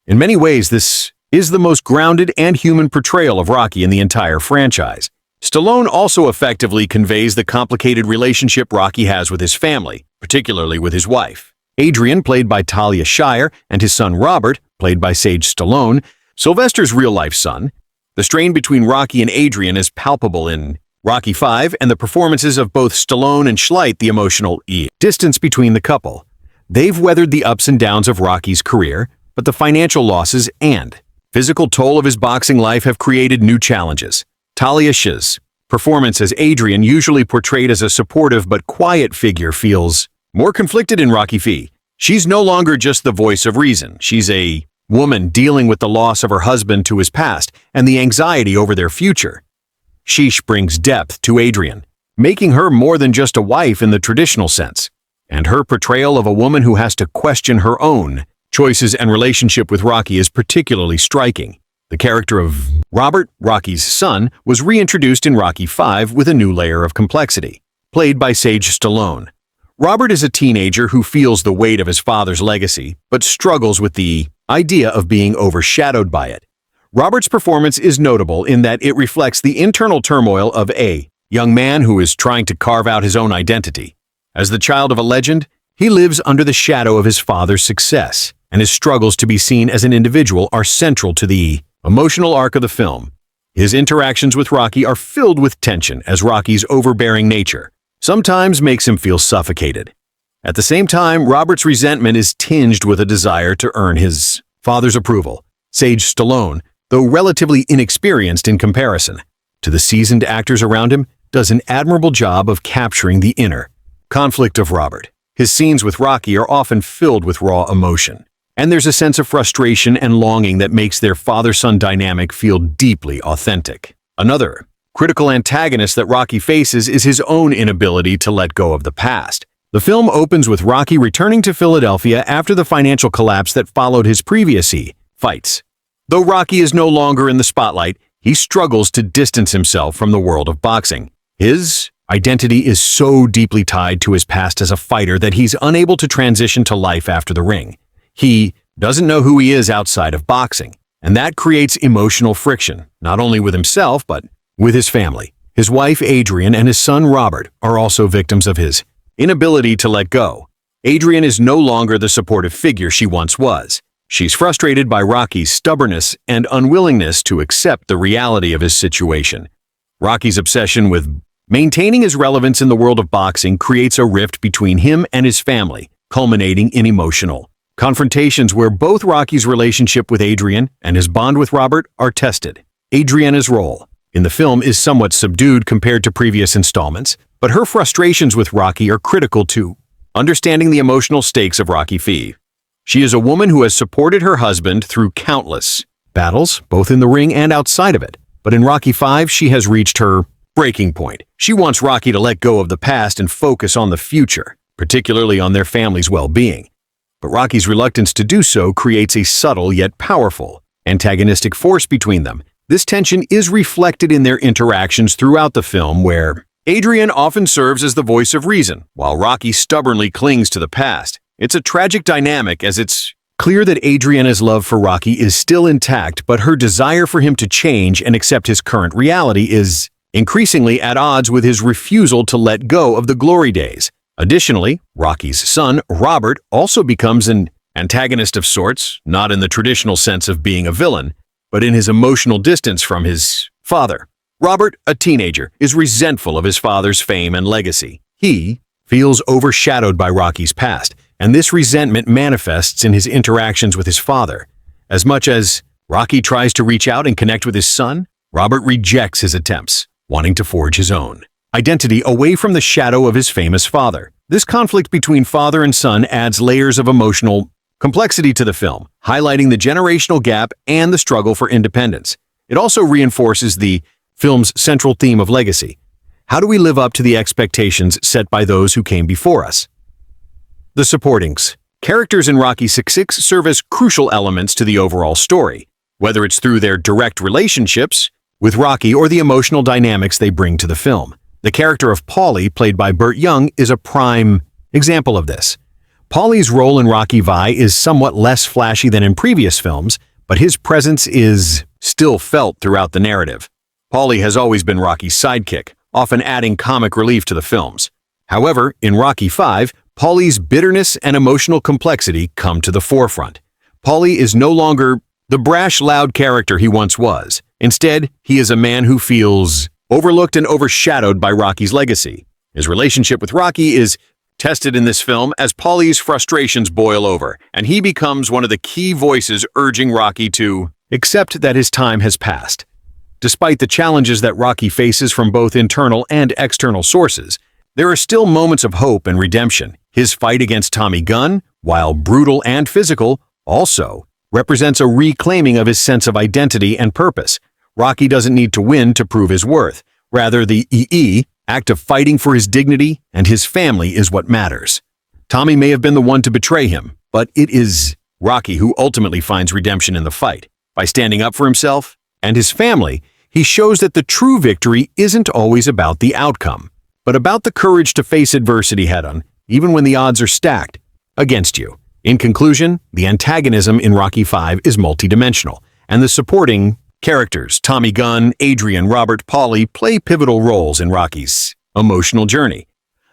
In many ways, this is the most grounded and human portrayal of Rocky in the entire franchise. Stallone also effectively conveys the complicated relationship Rocky has with his family, particularly with his wife. Adrian, played by Talia Shire, and his son Robert, played by Sage Stallone, Sylvester's real-life son. The strain between Rocky and Adrian is palpable in Rocky V, and the performances of both Stallone and Schleidt, the emotional distance between the couple. They've weathered the ups and downs of Rocky's career, but the financial losses and physical toll of his boxing life have created new challenges. Talia Shire's performance as Adrian, usually portrayed as a supportive but quiet figure, feels more conflicted in Rocky V. She's no longer just the voice of reason. She's a woman dealing with the loss of her husband to his past and the anxiety over their future. Shish brings depth to Adrian, making her more than just a wife in the traditional sense, and her portrayal of a woman who has to question her own choices and relationship with Rocky is particularly striking. The character of Robert, Rocky's son, was reintroduced in Rocky V with a new layer of complexity, played by Sage Stallone. Robert is a teenager who feels the weight of his father's legacy, but struggles with the idea of being overshadowed by it. Robert's performance is notable in that it reflects the internal turmoil of a young man who is trying to carve out his own identity. As the child of a legend, he lives under the shadow of his father's success, and his struggles to be seen as an individual are central to the emotional arc of the film. His interactions with Rocky are filled with tension, as Rocky's overbearing nature sometimes makes him feel suffocated. At the same time, Robert's resentment is tinged with a desire to earn his father's approval. Sage Stallone, though relatively inexperienced in comparison to the seasoned actors around him, does an admirable job of capturing the inner conflict of Robert. His scenes with Rocky are often filled with raw emotion, and there's a sense of frustration and longing that makes their father-son dynamic feel deeply authentic. Another critical antagonist that Rocky faces is his own inability to let go of the past. The film opens with Rocky returning to Philadelphia after the financial collapse that followed his previous fights. Though Rocky is no longer in the spotlight, he struggles to distance himself from the world of boxing. His identity is so deeply tied to his past as a fighter that he's unable to transition to life after the ring. He doesn't know who he is outside of boxing, and that creates emotional friction, not only with himself, but with his family. His wife, Adrian, and his son, Robert, are also victims of his inability to let go. Adrian is no longer the supportive figure she once was. She's frustrated by Rocky's stubbornness and unwillingness to accept the reality of his situation. Rocky's obsession with maintaining his relevance in the world of boxing creates a rift between him and his family, culminating in emotional confrontations where both Rocky's relationship with Adrian and his bond with Robert are tested. Adriana's role in the film is somewhat subdued compared to previous installments, but her frustrations with Rocky are critical to understanding the emotional stakes of Rocky V. She is a woman who has supported her husband through countless battles, both in the ring and outside of it. But in Rocky V, she has reached her breaking point. She wants Rocky to let go of the past and focus on the future, particularly on their family's well-being. But Rocky's reluctance to do so creates a subtle yet powerful antagonistic force between them. This tension is reflected in their interactions throughout the film, where Adrian often serves as the voice of reason, while Rocky stubbornly clings to the past. It's a tragic dynamic, as it's clear that Adriana's love for Rocky is still intact, but her desire for him to change and accept his current reality is increasingly at odds with his refusal to let go of the glory days. Additionally, Rocky's son, Robert, also becomes an antagonist of sorts, not in the traditional sense of being a villain, but in his emotional distance from his father. Robert, a teenager, is resentful of his father's fame and legacy. He feels overshadowed by Rocky's past, and this resentment manifests in his interactions with his father. As much as Rocky tries to reach out and connect with his son, Robert rejects his attempts, wanting to forge his own identity away from the shadow of his famous father. This conflict between father and son adds layers of emotional complexity to the film, highlighting the generational gap and the struggle for independence. It also reinforces the film's central theme of legacy. How do we live up to the expectations set by those who came before us? The supportings. Characters in Rocky VI serve as crucial elements to the overall story, whether it's through their direct relationships with Rocky or the emotional dynamics they bring to the film. The character of Paulie, played by Burt Young, is a prime example of this. Paulie's role in Rocky V is somewhat less flashy than in previous films, but his presence is still felt throughout the narrative. Paulie has always been Rocky's sidekick, often adding comic relief to the films. However, in Rocky V, Paulie's bitterness and emotional complexity come to the forefront. Paulie is no longer the brash, loud character he once was. Instead, he is a man who feels overlooked and overshadowed by Rocky's legacy. His relationship with Rocky is tested in this film as Paulie's frustrations boil over, and he becomes one of the key voices urging Rocky to accept that his time has passed. Despite the challenges that Rocky faces from both internal and external sources, there are still moments of hope and redemption. His fight against Tommy Gunn, while brutal and physical, also represents a reclaiming of his sense of identity and purpose. Rocky doesn't need to win to prove his worth. Rather, the act of fighting for his dignity and his family is what matters. Tommy may have been the one to betray him, but it is Rocky who ultimately finds redemption in the fight. By standing up for himself and his family, he shows that the true victory isn't always about the outcome, but about the courage to face adversity head-on, even when the odds are stacked against you. In conclusion, the antagonism in Rocky V is multidimensional, and the supporting characters, Tommy Gunn, Adrian, Robert, Paulie, play pivotal roles in Rocky's emotional journey.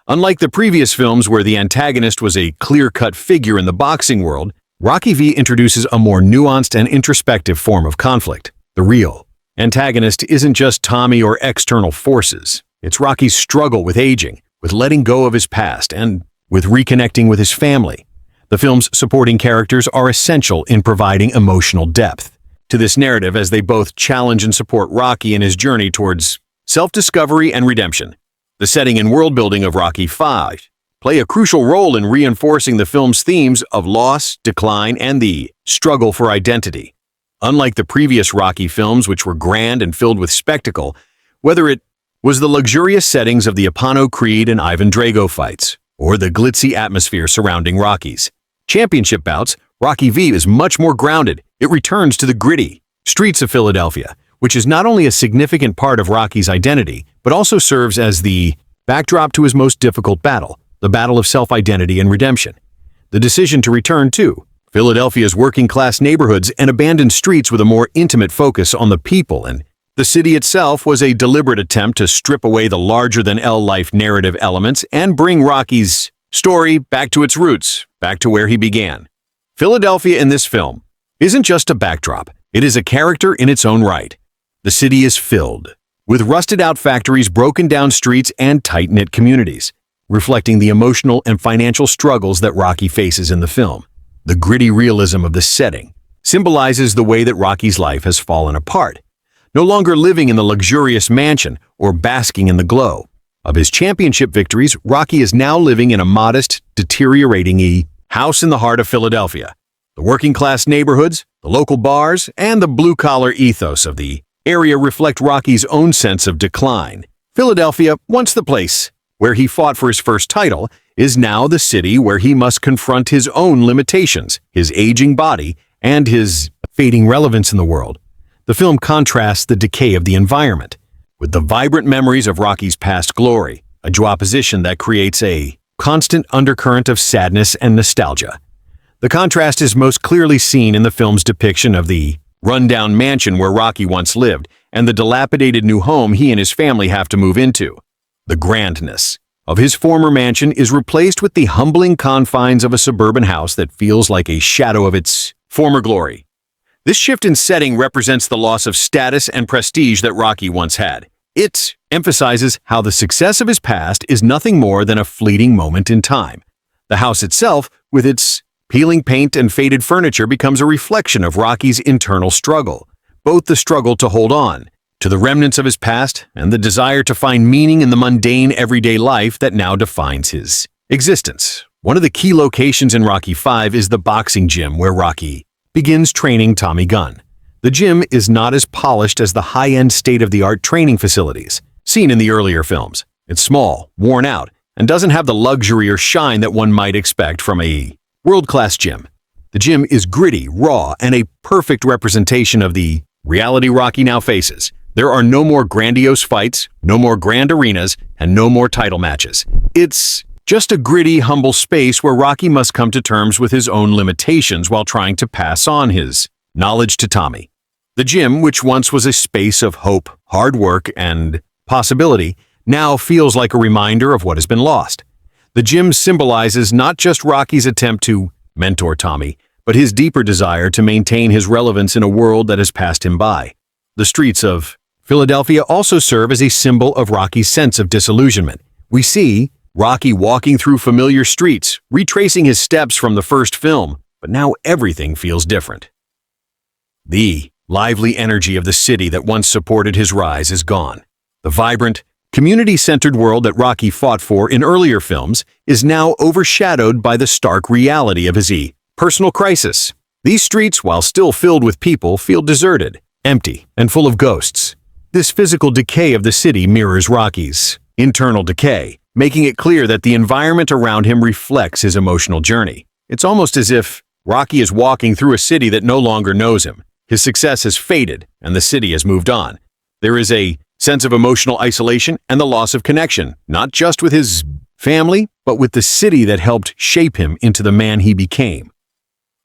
Unlike the previous films where the antagonist was a clear-cut figure in the boxing world, Rocky V introduces a more nuanced and introspective form of conflict. The real antagonist isn't just Tommy or external forces. It's Rocky's struggle with aging, with letting go of his past, and with reconnecting with his family. The film's supporting characters are essential in providing emotional depth to this narrative as they both challenge and support Rocky in his journey towards self-discovery and redemption. The setting and world-building of Rocky V play a crucial role in reinforcing the film's themes of loss, decline, and the struggle for identity. Unlike the previous Rocky films, which were grand and filled with spectacle, whether it was the luxurious settings of the Apollo Creed and Ivan Drago fights, or the glitzy atmosphere surrounding Rocky's championship bouts, Rocky V is much more grounded. It returns to the gritty streets of Philadelphia, which is not only a significant part of Rocky's identity, but also serves as the backdrop to his most difficult battle, the battle of self-identity and redemption. The decision to return to Philadelphia's working-class neighborhoods and abandoned streets with a more intimate focus on the people and the city itself was a deliberate attempt to strip away the larger-than-life narrative elements and bring Rocky's story back to its roots, back to where he began. Philadelphia in this film isn't just a backdrop, it is a character in its own right. The city is filled with rusted-out factories, broken-down streets, and tight-knit communities, reflecting the emotional and financial struggles that Rocky faces in the film. The gritty realism of the setting symbolizes the way that Rocky's life has fallen apart. No longer living in the luxurious mansion or basking in the glow of his championship victories, Rocky is now living in a modest, deteriorating house in the heart of Philadelphia. The working-class neighborhoods, the local bars, and the blue-collar ethos of the area reflect Rocky's own sense of decline. Philadelphia, once the place where he fought for his first title, is now the city where he must confront his own limitations, his aging body, and his fading relevance in the world. The film contrasts the decay of the environment with the vibrant memories of Rocky's past glory, a juxtaposition that creates a constant undercurrent of sadness and nostalgia. The contrast is most clearly seen in the film's depiction of the rundown mansion where Rocky once lived and the dilapidated new home he and his family have to move into. The grandness of his former mansion is replaced with the humbling confines of a suburban house that feels like a shadow of its former glory. This shift in setting represents the loss of status and prestige that Rocky once had. It emphasizes how the success of his past is nothing more than a fleeting moment in time. The house itself, with its peeling paint and faded furniture, becomes a reflection of Rocky's internal struggle, both the struggle to hold on to the remnants of his past and the desire to find meaning in the mundane everyday life that now defines his existence. One of the key locations in Rocky V is the boxing gym where Rocky begins training Tommy Gunn. The gym is not as polished as the high-end state-of-the-art training facilities seen in the earlier films. It's small, worn out, and doesn't have the luxury or shine that one might expect from a world-class gym. The gym is gritty, raw, and a perfect representation of the reality Rocky now faces. There are no more grandiose fights, no more grand arenas, and no more title matches. It's just a gritty, humble space where Rocky must come to terms with his own limitations while trying to pass on his knowledge to Tommy. The gym, which once was a space of hope, hard work, and possibility, now feels like a reminder of what has been lost. The gym symbolizes not just Rocky's attempt to mentor Tommy, but his deeper desire to maintain his relevance in a world that has passed him by. The streets of Philadelphia also serve as a symbol of Rocky's sense of disillusionment. We see Rocky walking through familiar streets, retracing his steps from the first film, but now everything feels different. The lively energy of the city that once supported his rise is gone. The vibrant, community-centered world that Rocky fought for in earlier films is now overshadowed by the stark reality of his personal crisis. These streets, while still filled with people, feel deserted, empty, and full of ghosts. This physical decay of the city mirrors Rocky's internal decay, making it clear that the environment around him reflects his emotional journey. It's almost as if Rocky is walking through a city that no longer knows him. His success has faded, and the city has moved on. There is a sense of emotional isolation and the loss of connection, not just with his family, but with the city that helped shape him into the man he became.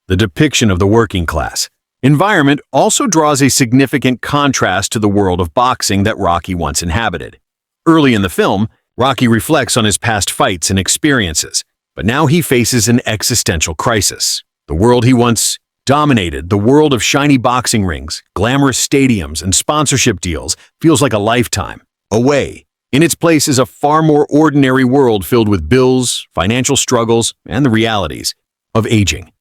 The depiction of the working class environment also draws a significant contrast to the world of boxing that Rocky once inhabited. Early in the film, Rocky reflects on his past fights and experiences, but now he faces an existential crisis. The world he once dominated, the world of shiny boxing rings, glamorous stadiums, and sponsorship deals, feels like a lifetime away. In its place is a far more ordinary world filled with bills, financial struggles, and the realities of aging.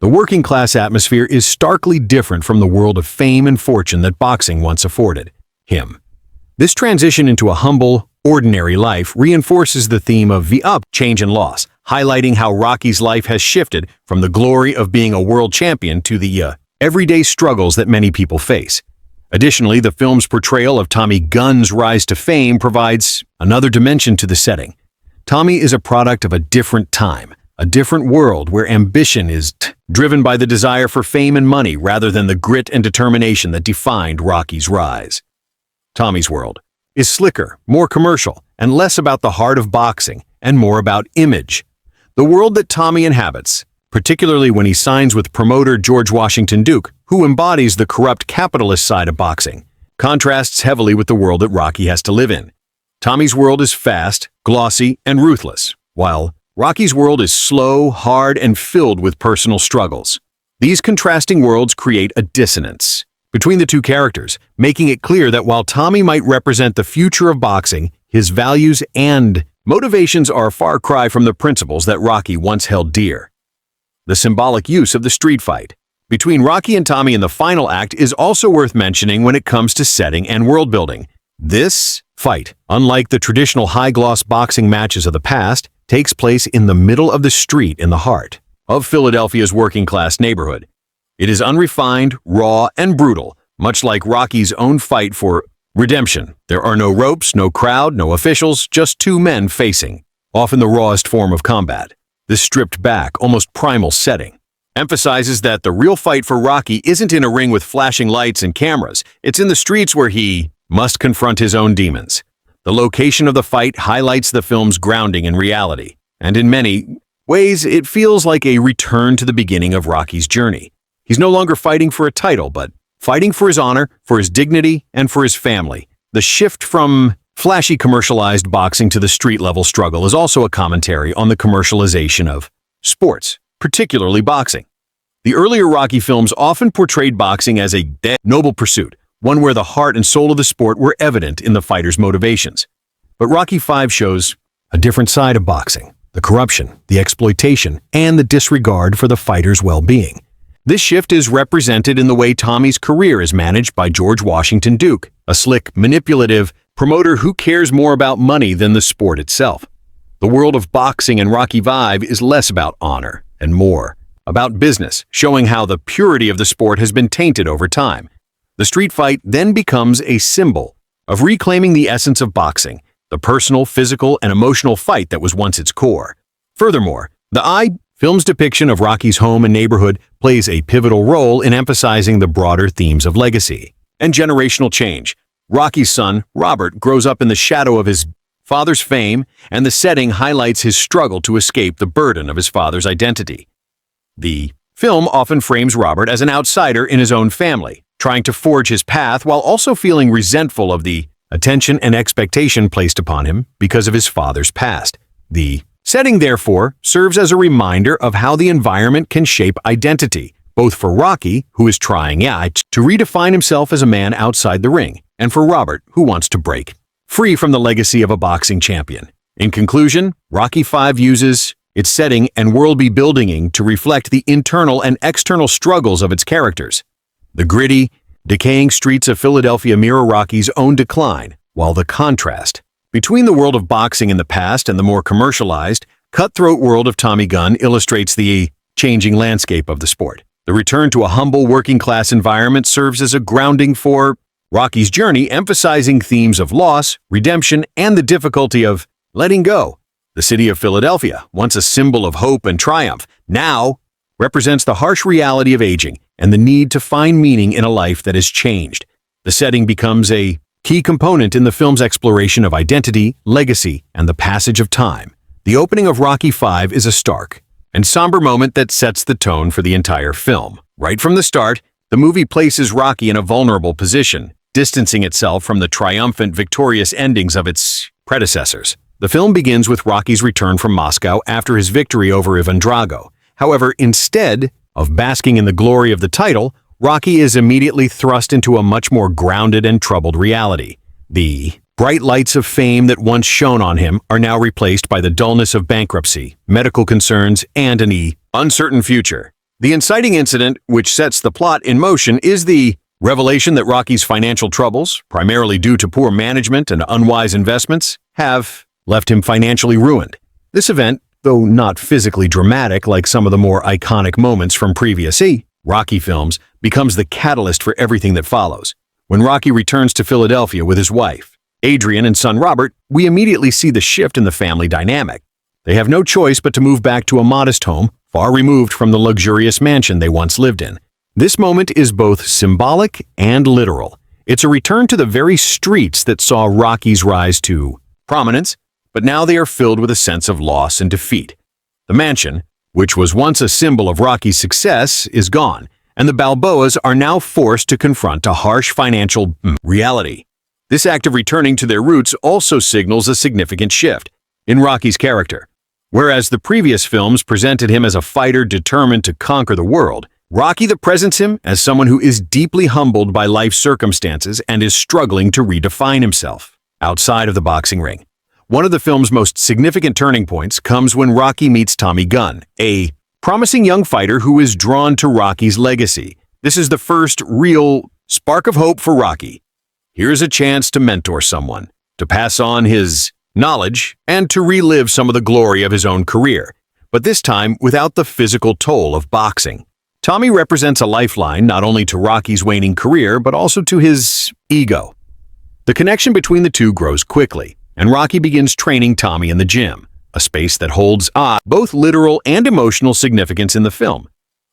The working class atmosphere is starkly different from the world of fame and fortune that boxing once afforded him. This transition into a humble, ordinary life reinforces the theme of the change and loss, highlighting how Rocky's life has shifted from the glory of being a world champion to the everyday struggles that many people face. Additionally, the film's portrayal of Tommy Gunn's rise to fame provides another dimension to the setting. Tommy is a product of a different time, a different world where ambition is driven by the desire for fame and money rather than the grit and determination that defined Rocky's rise. Tommy's world is slicker, more commercial, and less about the heart of boxing and more about image. The world that Tommy inhabits, particularly when he signs with promoter George Washington Duke, who embodies the corrupt capitalist side of boxing, contrasts heavily with the world that Rocky has to live in. Tommy's world is fast, glossy, and ruthless, while Rocky's world is slow, hard, and filled with personal struggles. These contrasting worlds create a dissonance between the two characters, making it clear that while Tommy might represent the future of boxing, his values and motivations are a far cry from the principles that Rocky once held dear. The symbolic use of the street fight between Rocky and Tommy in the final act is also worth mentioning when it comes to setting and world building. This fight, unlike the traditional high-gloss boxing matches of the past, takes place in the middle of the street in the heart of Philadelphia's working-class neighborhood. It is unrefined, raw, and brutal, much like Rocky's own fight for redemption. There are no ropes, no crowd, no officials, just two men facing, often the rawest form of combat. This stripped-back, almost primal setting emphasizes that the real fight for Rocky isn't in a ring with flashing lights and cameras. It's in the streets where he must confront his own demons. The location of the fight highlights the film's grounding in reality, and in many ways, it feels like a return to the beginning of Rocky's journey. He's no longer fighting for a title, but fighting for his honor, for his dignity, and for his family. The shift from flashy commercialized boxing to the street-level struggle is also a commentary on the commercialization of sports, particularly boxing. The earlier Rocky films often portrayed boxing as a noble pursuit, one where the heart and soul of the sport were evident in the fighter's motivations. But Rocky V shows a different side of boxing: the corruption, the exploitation, and the disregard for the fighter's well-being. This shift is represented in the way Tommy's career is managed by George Washington Duke, a slick, manipulative promoter who cares more about money than the sport itself. The world of boxing in Rocky V is less about honor and more about business, showing how the purity of the sport has been tainted over time. The street fight then becomes a symbol of reclaiming the essence of boxing, the personal, physical, and emotional fight that was once its core. Furthermore, the film's depiction of Rocky's home and neighborhood plays a pivotal role in emphasizing the broader themes of legacy and generational change. Rocky's son, Robert, grows up in the shadow of his father's fame, and the setting highlights his struggle to escape the burden of his father's identity. The film often frames Robert as an outsider in his own family, trying to forge his path while also feeling resentful of the attention and expectation placed upon him because of his father's past. The setting, therefore, serves as a reminder of how the environment can shape identity, both for Rocky, who is trying to redefine himself as a man outside the ring, and for Robert, who wants to break free from the legacy of a boxing champion. In conclusion, Rocky V uses its setting and world-building to reflect the internal and external struggles of its characters. The gritty, decaying streets of Philadelphia mirror Rocky's own decline, while the contrast between the world of boxing in the past and the more commercialized, cutthroat world of Tommy Gunn illustrates the changing landscape of the sport. The return to a humble working-class environment serves as a grounding for Rocky's journey, emphasizing themes of loss, redemption, and the difficulty of letting go. The city of Philadelphia, once a symbol of hope and triumph, now represents the harsh reality of aging and the need to find meaning in a life that has changed. The setting becomes a key component in the film's exploration of identity, legacy, and the passage of time. The opening of Rocky V is a stark and somber moment that sets the tone for the entire film. Right from the start, the movie places Rocky in a vulnerable position, distancing itself from the triumphant, victorious endings of its predecessors. The film begins with Rocky's return from Moscow after his victory over Ivan Drago. However, instead of basking in the glory of the title, Rocky is immediately thrust into a much more grounded and troubled reality. The bright lights of fame that once shone on him are now replaced by the dullness of bankruptcy, medical concerns, and an uncertain future. The inciting incident, which sets the plot in motion, is the revelation that Rocky's financial troubles, primarily due to poor management and unwise investments, have left him financially ruined. This event, though not physically dramatic like some of the more iconic moments from previous Rocky films, becomes the catalyst for everything that follows. When Rocky returns to Philadelphia with his wife, Adrian, and son Robert, we immediately see the shift in the family dynamic. They have no choice but to move back to a modest home, far removed from the luxurious mansion they once lived in. This moment is both symbolic and literal. It's a return to the very streets that saw Rocky's rise to prominence, but now they are filled with a sense of loss and defeat. The mansion, which was once a symbol of Rocky's success, is gone, and the Balboas are now forced to confront a harsh financial reality. This act of returning to their roots also signals a significant shift in Rocky's character. Whereas the previous films presented him as a fighter determined to conquer the world, Rocky presents him as someone who is deeply humbled by life's circumstances and is struggling to redefine himself outside of the boxing ring. One of the film's most significant turning points comes when Rocky meets Tommy Gunn, a promising young fighter who is drawn to Rocky's legacy. This is the first real spark of hope for Rocky. Here's a chance to mentor someone, to pass on his knowledge, and to relive some of the glory of his own career, but this time without the physical toll of boxing. Tommy represents a lifeline not only to Rocky's waning career, but also to his ego. The connection between the two grows quickly, and Rocky begins training Tommy in the gym, a space that holds both literal and emotional significance in the film.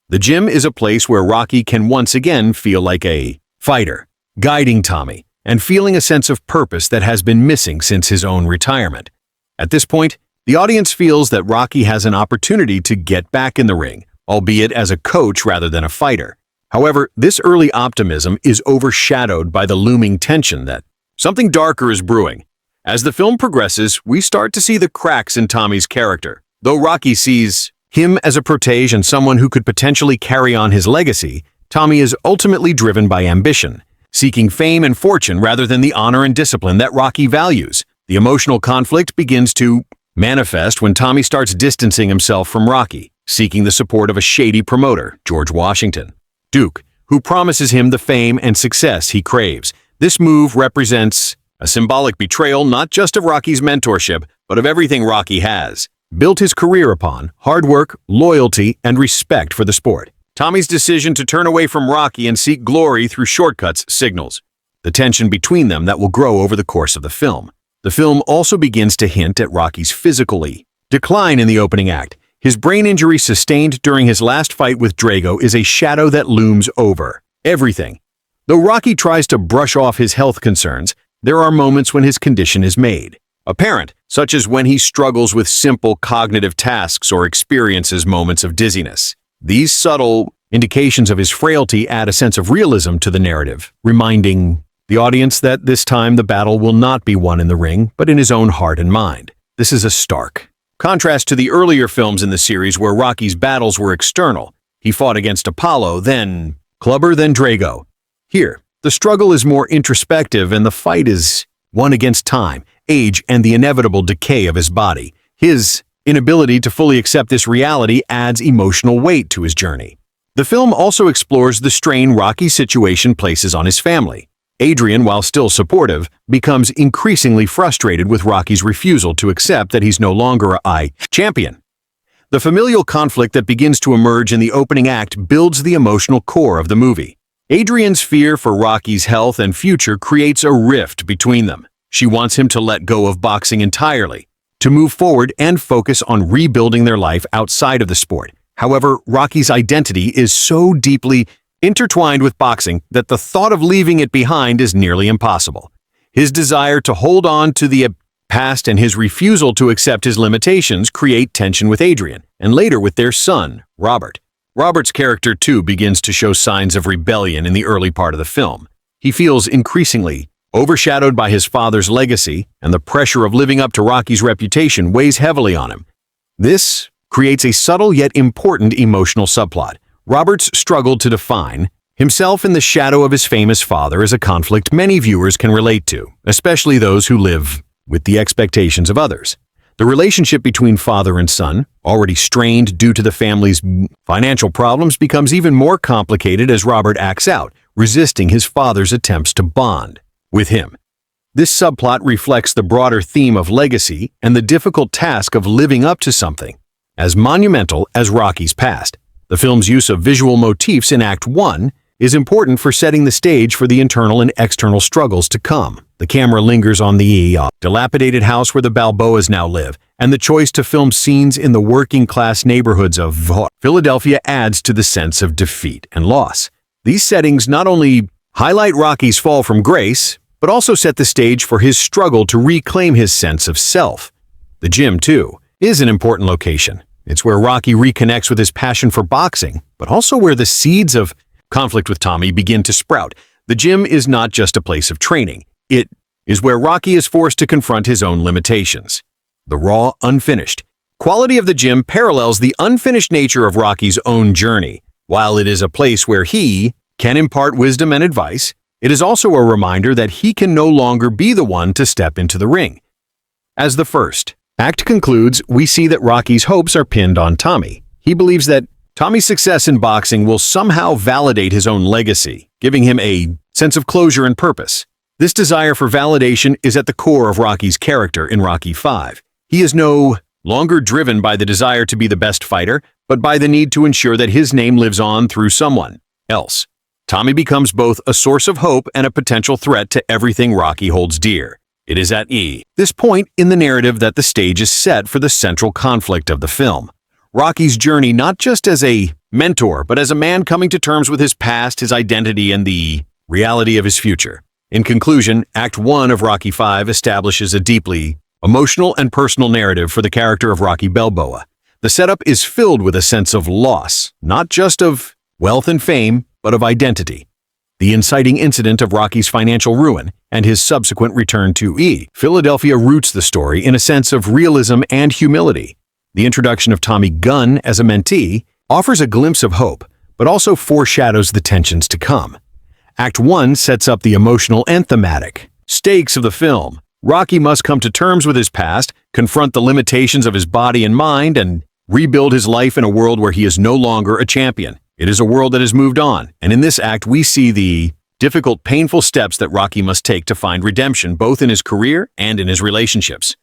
The gym is a place where Rocky can once again feel like a fighter, guiding Tommy and feeling a sense of purpose that has been missing since his own retirement. At this point, the audience feels that Rocky has an opportunity to get back in the ring, albeit as a coach rather than a fighter. However, this early optimism is overshadowed by the looming tension that something darker is brewing. As the film progresses, we start to see the cracks in Tommy's character. Though Rocky sees him as a protege and someone who could potentially carry on his legacy, Tommy is ultimately driven by ambition, seeking fame and fortune rather than the honor and discipline that Rocky values. The emotional conflict begins to manifest when Tommy starts distancing himself from Rocky, seeking the support of a shady promoter, George Washington Duke, who promises him the fame and success he craves. This move represents a symbolic betrayal not just of Rocky's mentorship, but of everything Rocky has built his career upon: hard work, loyalty, and respect for the sport. Tommy's decision to turn away from Rocky and seek glory through shortcuts signals the tension between them that will grow over the course of the film. The film also begins to hint at Rocky's physical decline in the opening act. His brain injury sustained during his last fight with Drago is a shadow that looms over everything. Though Rocky tries to brush off his health concerns, there are moments when his condition is made apparent, such as when he struggles with simple cognitive tasks or experiences moments of dizziness. These subtle Indications of his frailty add a sense of realism to the narrative, reminding the audience that this time the battle will not be won in the ring, but in his own heart and mind. This is a stark contrast to the earlier films in the series where Rocky's battles were external. He fought against Apollo, then Clubber, then Drago. Here, the struggle is more introspective and the fight is one against time, age, and the inevitable decay of his body. His inability to fully accept this reality adds emotional weight to his journey. The film also explores the strain Rocky's situation places on his family. Adrian, while still supportive, becomes increasingly frustrated with Rocky's refusal to accept that he's no longer a champion. The familial conflict that begins to emerge in the opening act builds the emotional core of the movie. Adrian's fear for Rocky's health and future creates a rift between them. She wants him to let go of boxing entirely, to move forward and focus on rebuilding their life outside of the sport. However, Rocky's identity is so deeply intertwined with boxing that the thought of leaving it behind is nearly impossible. His desire to hold on to the past and his refusal to accept his limitations create tension with Adrian, and later with their son, Robert. Robert's character, too, begins to show signs of rebellion in the early part of the film. He feels increasingly overshadowed by his father's legacy, and the pressure of living up to Rocky's reputation weighs heavily on him. This creates a subtle yet important emotional subplot. Robert's struggle to define himself in the shadow of his famous father is a conflict many viewers can relate to, especially those who live with the expectations of others. The relationship between father and son, already strained due to the family's financial problems, becomes even more complicated as Robert acts out, resisting his father's attempts to bond with him. This subplot reflects the broader theme of legacy and the difficult task of living up to something as monumental as Rocky's past. The film's use of visual motifs in Act 1 is important for setting the stage for the internal and external struggles to come. The camera lingers on the dilapidated house where the Balboas now live, and the choice to film scenes in the working-class neighborhoods of Philadelphia adds to the sense of defeat and loss. These settings not only highlight Rocky's fall from grace, but also set the stage for his struggle to reclaim his sense of self. The gym, too, is an important location. It's where Rocky reconnects with his passion for boxing, but also where the seeds of conflict with Tommy begin to sprout. The gym is not just a place of training. It is where Rocky is forced to confront his own limitations. The raw, unfinished quality of the gym parallels the unfinished nature of Rocky's own journey. While it is a place where he can impart wisdom and advice, it is also a reminder that he can no longer be the one to step into the ring. As the first act concludes, we see that Rocky's hopes are pinned on Tommy. He believes that Tommy's success in boxing will somehow validate his own legacy, giving him a sense of closure and purpose. This desire for validation is at the core of Rocky's character in Rocky V. He is no longer driven by the desire to be the best fighter, but by the need to ensure that his name lives on through someone else. Tommy becomes both a source of hope and a potential threat to everything Rocky holds dear. It is at this point in the narrative that the stage is set for the central conflict of the film. Rocky's journey not just as a mentor, but as a man coming to terms with his past, his identity, and the reality of his future. In conclusion, Act 1 of Rocky V establishes a deeply emotional and personal narrative for the character of Rocky Balboa. The setup is filled with a sense of loss, not just of wealth and fame, but of identity. The inciting incident of Rocky's financial ruin and his subsequent return to Philadelphia roots the story in a sense of realism and humility. The introduction of Tommy Gunn as a mentee offers a glimpse of hope, but also foreshadows the tensions to come. Act 1 sets up the emotional and thematic stakes of the film. Rocky must come to terms with his past, confront the limitations of his body and mind, and rebuild his life in a world where he is no longer a champion. It is a world that has moved on, and in this act we see the difficult, painful steps that Rocky must take to find redemption both in his career and in his relationships.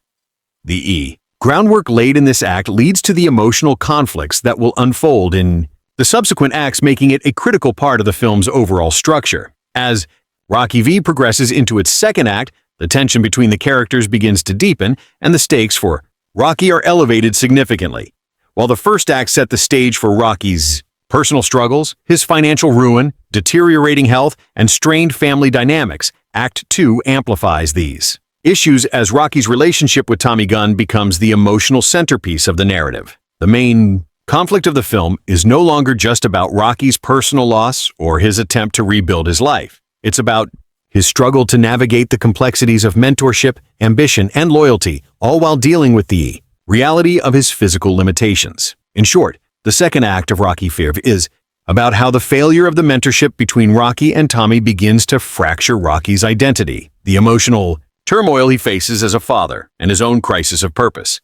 The groundwork laid in this act leads to the emotional conflicts that will unfold in the subsequent acts, making it a critical part of the film's overall structure. As Rocky V progresses into its second act, the tension between the characters begins to deepen, and the stakes for Rocky are elevated significantly. While the first act set the stage for Rocky's personal struggles, his financial ruin, deteriorating health, and strained family dynamics, Act 2 amplifies these issues as Rocky's relationship with Tommy Gunn becomes the emotional centerpiece of the narrative. The main conflict of the film is no longer just about Rocky's personal loss or his attempt to rebuild his life. It's about his struggle to navigate the complexities of mentorship, ambition, and loyalty, all while dealing with the reality of his physical limitations. In short, the second act of Rocky IV is about how the failure of the mentorship between Rocky and Tommy begins to fracture Rocky's identity, the emotional turmoil he faces as a father, and his own crisis of purpose.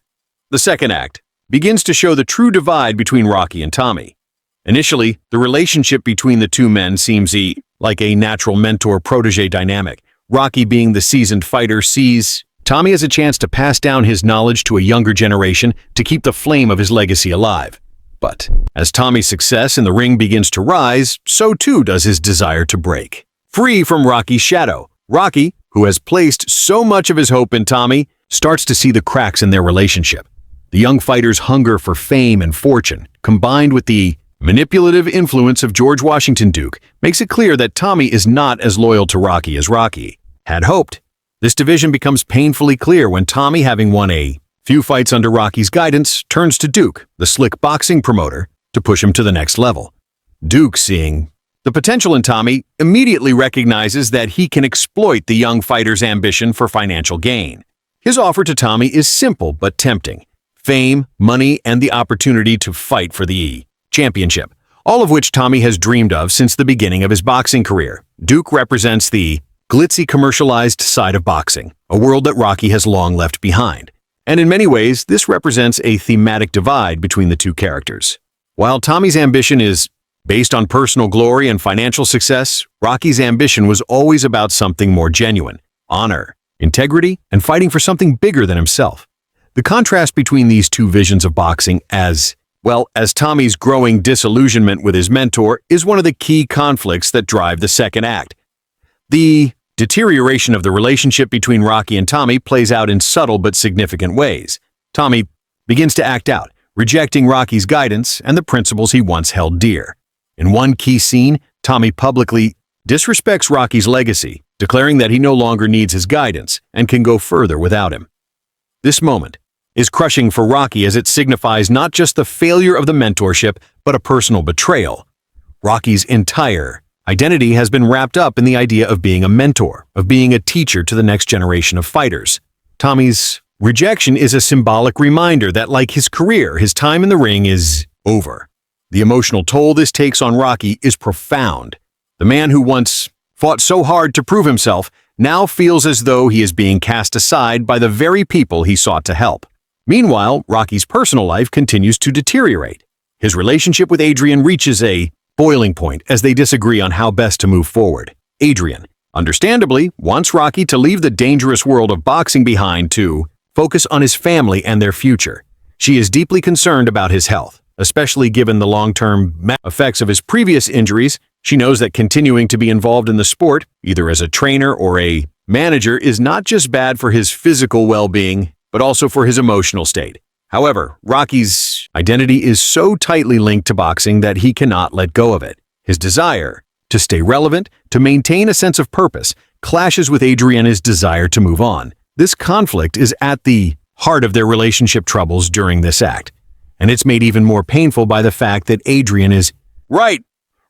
The second act begins to show the true divide between Rocky and Tommy. Initially, the relationship between the two men seems like a natural mentor-protege dynamic. Rocky, being the seasoned fighter, sees Tommy as a chance to pass down his knowledge to a younger generation to keep the flame of his legacy alive. But as Tommy's success in the ring begins to rise, so too does his desire to break free from Rocky's shadow. Rocky, who has placed so much of his hope in Tommy, starts to see the cracks in their relationship. The young fighter's hunger for fame and fortune, combined with the manipulative influence of George Washington Duke, makes it clear that Tommy is not as loyal to Rocky as Rocky had hoped. This division becomes painfully clear when Tommy, having won a few fights under Rocky's guidance, turns to Duke, the slick boxing promoter, to push him to the next level. Duke, seeing the potential in Tommy, immediately recognizes that he can exploit the young fighter's ambition for financial gain. His offer to Tommy is simple but tempting: fame, money, and the opportunity to fight for the championship, all of which Tommy has dreamed of since the beginning of his boxing career. Duke represents the glitzy, commercialized side of boxing, a world that Rocky has long left behind. And in many ways, this represents a thematic divide between the two characters. While Tommy's ambition is based on personal glory and financial success, Rocky's ambition was always about something more genuine: honor, integrity, and fighting for something bigger than himself. The contrast between these two visions of boxing, as well as Tommy's growing disillusionment with his mentor, is one of the key conflicts that drive the second act. The deterioration of the relationship between Rocky and Tommy plays out in subtle but significant ways. Tommy begins to act out, rejecting Rocky's guidance and the principles he once held dear. In one key scene, Tommy publicly disrespects Rocky's legacy, declaring that he no longer needs his guidance and can go further without him. This moment is crushing for Rocky, as it signifies not just the failure of the mentorship, but a personal betrayal. Rocky's entire identity has been wrapped up in the idea of being a mentor, of being a teacher to the next generation of fighters. Tommy's rejection is a symbolic reminder that, like his career, his time in the ring is over. The emotional toll this takes on Rocky is profound. The man who once fought so hard to prove himself now feels as though he is being cast aside by the very people he sought to help. Meanwhile, Rocky's personal life continues to deteriorate. His relationship with Adrian reaches a boiling point as they disagree on how best to move forward. Adrian, understandably, wants Rocky to leave the dangerous world of boxing behind to focus on his family and their future. She is deeply concerned about his health, especially given the long-term effects of his previous injuries. She knows that continuing to be involved in the sport, either as a trainer or a manager, is not just bad for his physical well-being, but also for his emotional state. However, Rocky's identity is so tightly linked to boxing that he cannot let go of it. His desire to stay relevant, to maintain a sense of purpose, clashes with Adriana's desire to move on. This conflict is at the heart of their relationship troubles during this act, and it's made even more painful by the fact that Adrian is right.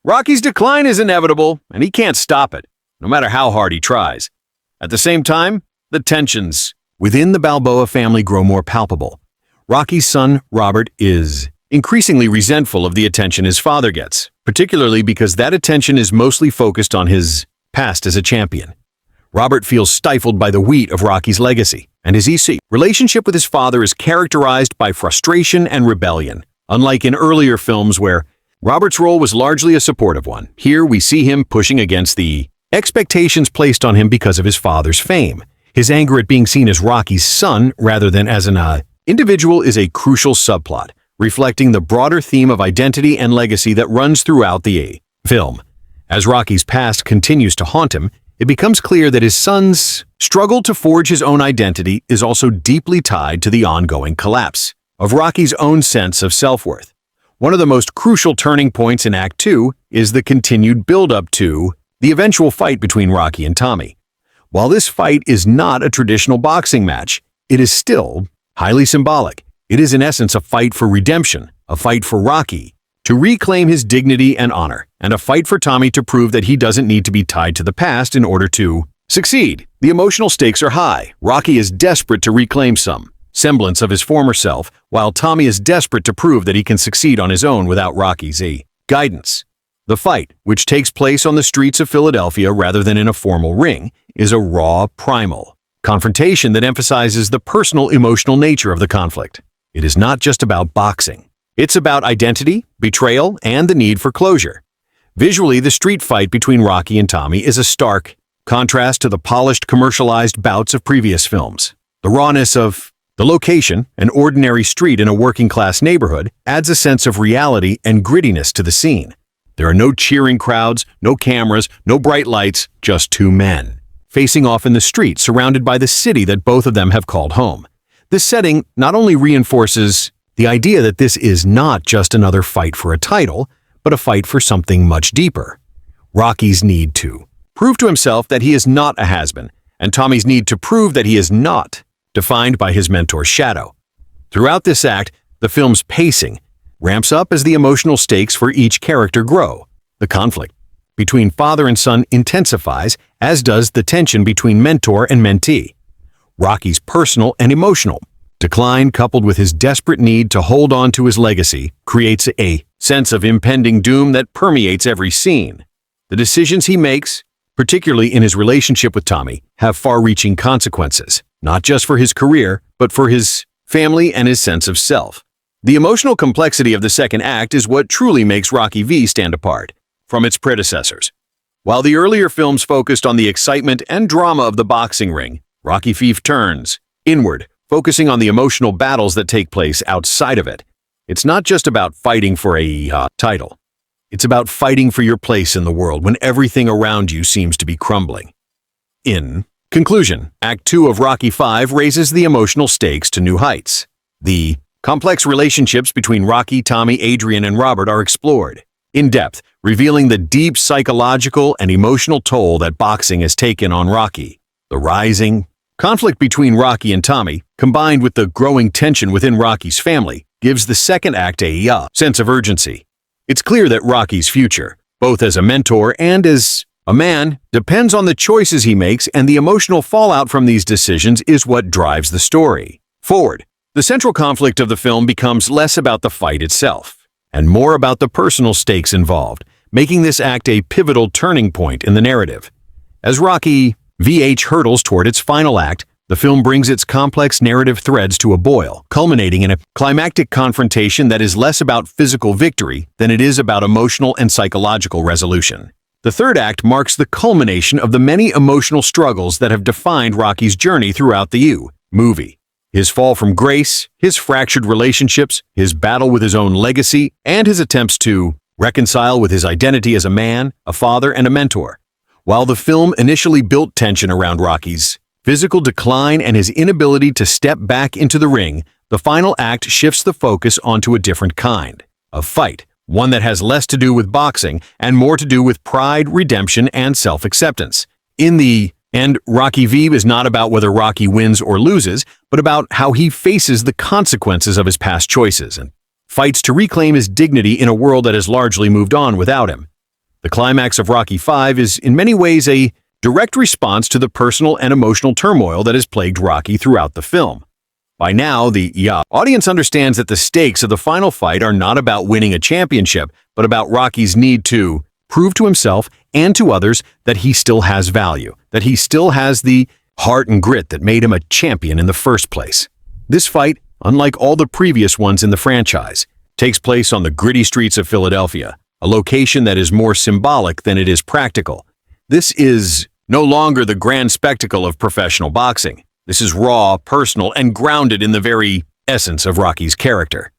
Rocky's decline is inevitable, and he can't stop it, no matter how hard he tries. At the same time, the tensions within the Balboa family grow more palpable. Rocky's son, Robert, is increasingly resentful of the attention his father gets, particularly because that attention is mostly focused on his past as a champion. Robert feels stifled by the weight of Rocky's legacy, and his relationship with his father is characterized by frustration and rebellion. Unlike in earlier films where Robert's role was largely a supportive one, here we see him pushing against the expectations placed on him because of his father's fame. His anger at being seen as Rocky's son rather than as an individual is a crucial subplot, reflecting the broader theme of identity and legacy that runs throughout the film. As Rocky's past continues to haunt him, it becomes clear that his son's struggle to forge his own identity is also deeply tied to the ongoing collapse of Rocky's own sense of self-worth. One of the most crucial turning points in Act 2 is the continued build-up to the eventual fight between Rocky and Tommy. While this fight is not a traditional boxing match, it is still highly symbolic. It is in essence a fight for redemption, a fight for Rocky to reclaim his dignity and honor, and a fight for Tommy to prove that he doesn't need to be tied to the past in order to succeed. The emotional stakes are high. Rocky is desperate to reclaim some semblance of his former self, while Tommy is desperate to prove that he can succeed on his own without Rocky's guidance. The fight, which takes place on the streets of Philadelphia rather than in a formal ring, is a raw, primal confrontation that emphasizes the personal, emotional nature of the conflict. It is not just about boxing. It's about identity, betrayal, and the need for closure. Visually, the street fight between Rocky and Tommy is a stark contrast to the polished, commercialized bouts of previous films. The rawness of the location, an ordinary street in a working-class neighborhood, adds a sense of reality and grittiness to the scene. There are no cheering crowds, no cameras, no bright lights, just two men facing off in the street, surrounded by the city that both of them have called home. This setting not only reinforces the idea that this is not just another fight for a title, but a fight for something much deeper. Rocky's need to prove to himself that he is not a has-been, and Tommy's need to prove that he is not defined by his mentor's shadow. Throughout this act, the film's pacing ramps up as the emotional stakes for each character grow. The conflict between father and son intensifies, as does the tension between mentor and mentee. Rocky's personal and emotional decline, coupled with his desperate need to hold on to his legacy, creates a sense of impending doom that permeates every scene. The decisions he makes, particularly in his relationship with Tommy, have far-reaching consequences, not just for his career, but for his family and his sense of self. The emotional complexity of the second act is what truly makes Rocky V stand apart from its predecessors. While the earlier films focused on the excitement and drama of the boxing ring, Rocky V turns inward, focusing on the emotional battles that take place outside of it. It's not just about fighting for a title. It's about fighting for your place in the world when everything around you seems to be crumbling. In conclusion, Act 2 of Rocky V raises the emotional stakes to new heights. The complex relationships between Rocky, Tommy, Adrian, and Robert are explored in depth, revealing the deep psychological and emotional toll that boxing has taken on Rocky. The rising conflict between Rocky and Tommy, combined with the growing tension within Rocky's family, gives the second act a sense of urgency. It's clear that Rocky's future, both as a mentor and as a man, depends on the choices he makes, and the emotional fallout from these decisions is what drives the story forward. The central conflict of the film becomes less about the fight itself and more about the personal stakes involved, making this act a pivotal turning point in the narrative. As Rocky VH hurtles toward its final act, the film brings its complex narrative threads to a boil, culminating in a climactic confrontation that is less about physical victory than it is about emotional and psychological resolution. The third act marks the culmination of the many emotional struggles that have defined Rocky's journey throughout the movie. His fall from grace, his fractured relationships, his battle with his own legacy, and his attempts to reconcile with his identity as a man, a father, and a mentor. While the film initially built tension around Rocky's physical decline and his inability to step back into the ring, the final act shifts the focus onto a different kind of fight, one that has less to do with boxing and more to do with pride, redemption, and self-acceptance. In the end, Rocky V is not about whether Rocky wins or loses, but about how he faces the consequences of his past choices and fights to reclaim his dignity in a world that has largely moved on without him. The climax of Rocky V is in many ways a direct response to the personal and emotional turmoil that has plagued Rocky throughout the film. By now, the audience understands that the stakes of the final fight are not about winning a championship, but about Rocky's need to prove to himself and to others that he still has value, that he still has the heart and grit that made him a champion in the first place. This fight, unlike all the previous ones in the franchise, takes place on the gritty streets of Philadelphia, a location that is more symbolic than it is practical. This is no longer the grand spectacle of professional boxing. This is raw, personal, and grounded in the very essence of Rocky's character.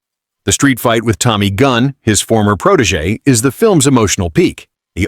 The street fight with Tommy Gunn, his former protege, is the film's emotional peak. The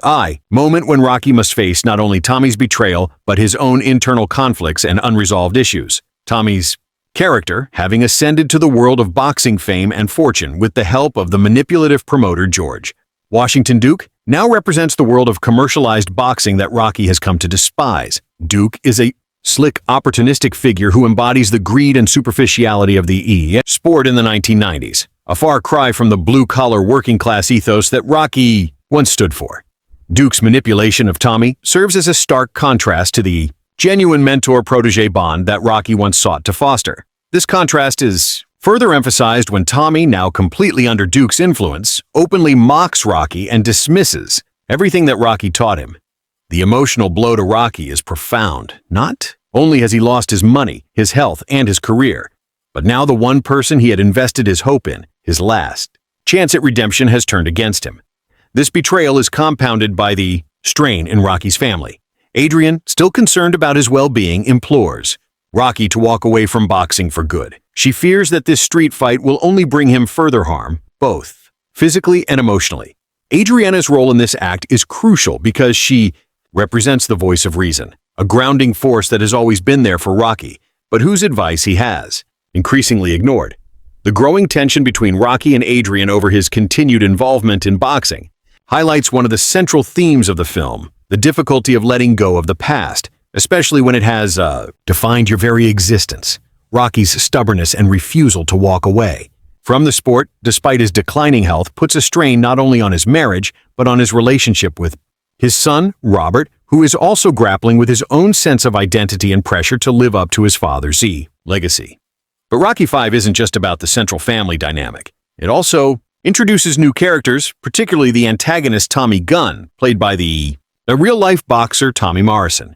moment when Rocky must face not only Tommy's betrayal, but his own internal conflicts and unresolved issues. Tommy's character, having ascended to the world of boxing fame and fortune with the help of the manipulative promoter George Washington Duke, now represents the world of commercialized boxing that Rocky has come to despise. Duke is a slick, opportunistic figure who embodies the greed and superficiality of the sport in the 1990s. a far cry from the blue-collar working-class ethos that Rocky once stood for. Duke's manipulation of Tommy serves as a stark contrast to the genuine mentor-protege bond that Rocky once sought to foster. This contrast is further emphasized when Tommy, now completely under Duke's influence, openly mocks Rocky and dismisses everything that Rocky taught him. The emotional blow to Rocky is profound. Not only has he lost his money, his health, and his career, but now the one person he had invested his hope in, his last chance at redemption, has turned against him. This betrayal is compounded by the strain in Rocky's family. Adrian, still concerned about his well-being, implores Rocky to walk away from boxing for good. She fears that this street fight will only bring him further harm, both physically and emotionally. Adriana's role in this act is crucial because she represents the voice of reason, a grounding force that has always been there for Rocky, but whose advice he has increasingly ignored. The growing tension between Rocky and Adrian over his continued involvement in boxing highlights one of the central themes of the film, the difficulty of letting go of the past, especially when it has defined your very existence. Rocky's stubbornness and refusal to walk away from the sport, despite his declining health, puts a strain not only on his marriage, but on his relationship with his son, Robert, who is also grappling with his own sense of identity and pressure to live up to his father's legacy. But Rocky V isn't just about the central family dynamic. It also introduces new characters, particularly the antagonist Tommy Gunn, played by the real-life boxer Tommy Morrison.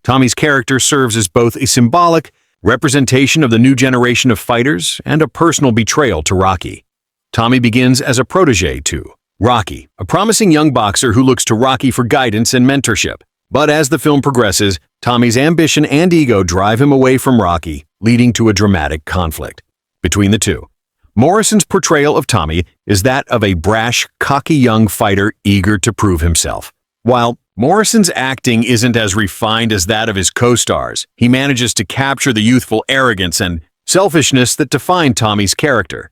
Tommy's character serves as both a symbolic representation of the new generation of fighters and a personal betrayal to Rocky. Tommy begins as a protege to Rocky, a promising young boxer who looks to Rocky for guidance and mentorship. But as the film progresses, Tommy's ambition and ego drive him away from Rocky, leading to a dramatic conflict between the two. Morrison's portrayal of Tommy is that of a brash, cocky young fighter eager to prove himself. While Morrison's acting isn't as refined as that of his co-stars, he manages to capture the youthful arrogance and selfishness that define Tommy's character.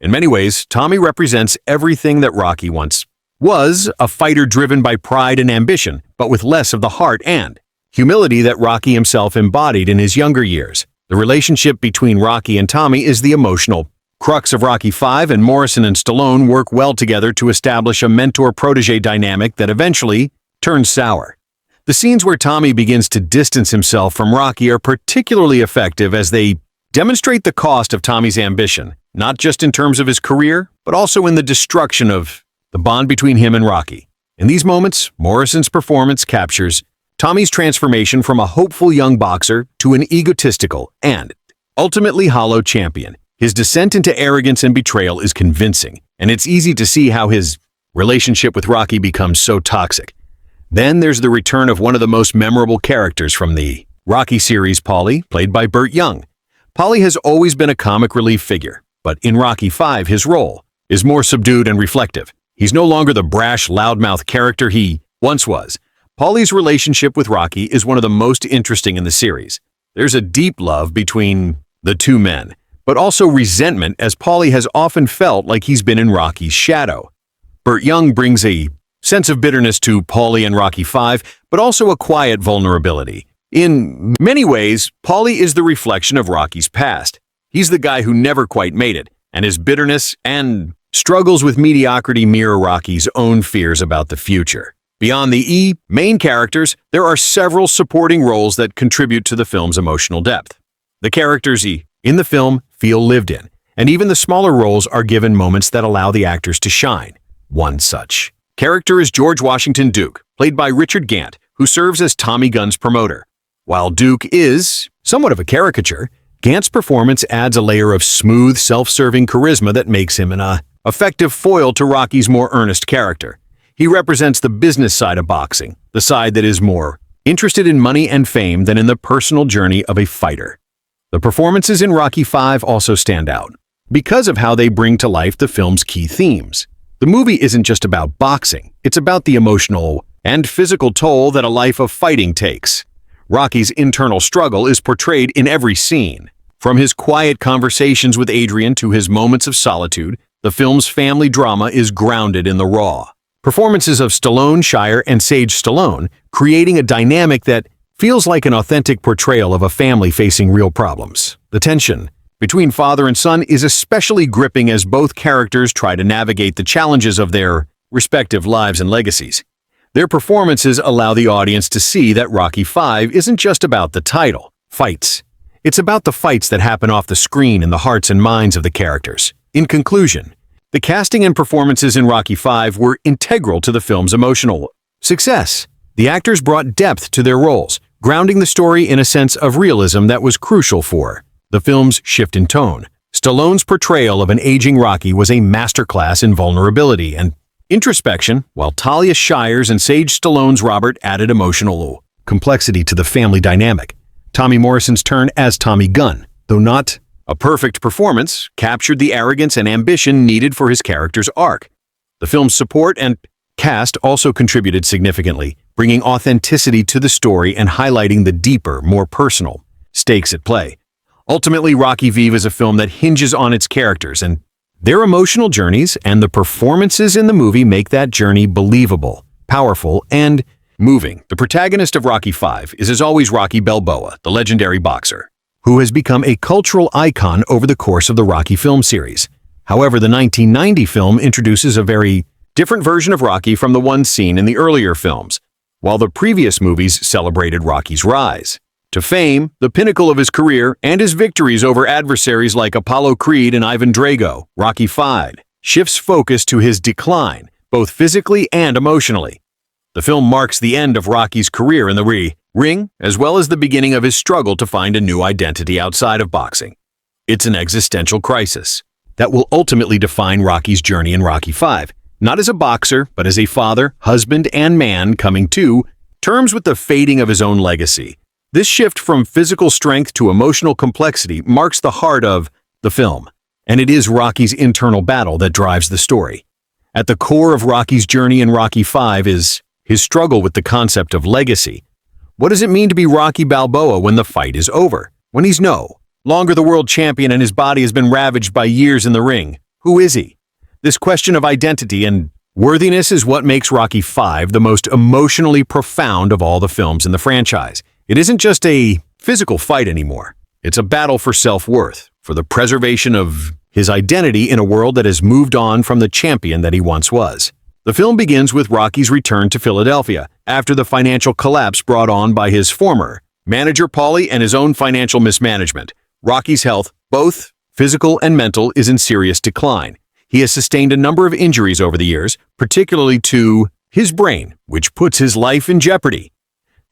In many ways, Tommy represents everything that Rocky once was, a fighter driven by pride and ambition, but with less of the heart and humility that Rocky himself embodied in his younger years. The relationship between Rocky and Tommy is the emotional crux of Rocky V, and Morrison and Stallone work well together to establish a mentor-protege dynamic that eventually turns sour. The scenes where Tommy begins to distance himself from Rocky are particularly effective as they demonstrate the cost of Tommy's ambition, not just in terms of his career, but also in the destruction of the bond between him and Rocky. In these moments, Morrison's performance captures Tommy's transformation from a hopeful young boxer to an egotistical and ultimately hollow champion. His descent into arrogance and betrayal is convincing, and it's easy to see how his relationship with Rocky becomes so toxic. Then there's the return of one of the most memorable characters from the Rocky series, Paulie, played by Burt Young. Paulie has always been a comic relief figure, but in Rocky V, his role is more subdued and reflective. He's no longer the brash, loudmouth character he once was. Paulie's relationship with Rocky is one of the most interesting in the series. There's a deep love between the two men, but also resentment, as Paulie has often felt like he's been in Rocky's shadow. Burt Young brings a sense of bitterness to Paulie and Rocky V, but also a quiet vulnerability. In many ways, Paulie is the reflection of Rocky's past. He's the guy who never quite made it, and his bitterness and struggles with mediocrity mirror Rocky's own fears about the future. Beyond the main characters, there are several supporting roles that contribute to the film's emotional depth. The characters in the film feel lived in, and even the smaller roles are given moments that allow the actors to shine. One such character is George Washington Duke, played by Richard Gant, who serves as Tommy Gunn's promoter. While Duke is somewhat of a caricature, Gant's performance adds a layer of smooth, self-serving charisma that makes him an effective foil to Rocky's more earnest character. He represents the business side of boxing, the side that is more interested in money and fame than in the personal journey of a fighter. The performances in Rocky V also stand out because of how they bring to life the film's key themes. The movie isn't just about boxing, it's about the emotional and physical toll that a life of fighting takes. Rocky's internal struggle is portrayed in every scene. From his quiet conversations with Adrian to his moments of solitude, the film's family drama is grounded in the raw performances of Stallone, Shire, and Sage Stallone, creating a dynamic that feels like an authentic portrayal of a family facing real problems. The tension between father and son is especially gripping as both characters try to navigate the challenges of their respective lives and legacies. Their performances allow the audience to see that Rocky V isn't just about the title, fights. It's about the fights that happen off the screen in the hearts and minds of the characters. In conclusion, the casting and performances in Rocky V were integral to the film's emotional success. The actors brought depth to their roles, grounding the story in a sense of realism that was crucial for the film's shift in tone. Stallone's portrayal of an aging Rocky was a masterclass in vulnerability and introspection, while Talia Shire's and Sage Stallone's Robert added emotional complexity to the family dynamic. Tommy Morrison's turn as Tommy Gunn, though not a perfect performance, captured the arrogance and ambition needed for his character's arc. The film's support and cast also contributed significantly, bringing authenticity to the story and highlighting the deeper, more personal stakes at play. Ultimately, Rocky V is a film that hinges on its characters and their emotional journeys, and the performances in the movie make that journey believable, powerful, and moving. The protagonist of Rocky V is, as always, Rocky Balboa, the legendary boxer, who has become a cultural icon over the course of the Rocky film series. However, the 1990 film introduces a very different version of Rocky from the one seen in the earlier films, while the previous movies celebrated Rocky's rise to fame, the pinnacle of his career, and his victories over adversaries like Apollo Creed and Ivan Drago. Rocky V shifts focus to his decline, both physically and emotionally. The film marks the end of Rocky's career in the ring, as well as the beginning of his struggle to find a new identity outside of boxing. It's an existential crisis that will ultimately define Rocky's journey in Rocky V, not as a boxer, but as a father, husband, and man coming to terms with the fading of his own legacy. This shift from physical strength to emotional complexity marks the heart of the film, and it is Rocky's internal battle that drives the story. At the core of Rocky's journey in Rocky V is his struggle with the concept of legacy. What does it mean to be Rocky Balboa when the fight is over? When he's no longer the world champion and his body has been ravaged by years in the ring? Who is he? This question of identity and worthiness is what makes Rocky V the most emotionally profound of all the films in the franchise. It isn't just a physical fight anymore. It's a battle for self-worth, for the preservation of his identity in a world that has moved on from the champion that he once was. The film begins with Rocky's return to Philadelphia after the financial collapse brought on by his former manager Paulie and his own financial mismanagement. Rocky's health, both physical and mental, is in serious decline. He has sustained a number of injuries over the years, particularly to his brain, which puts his life in jeopardy.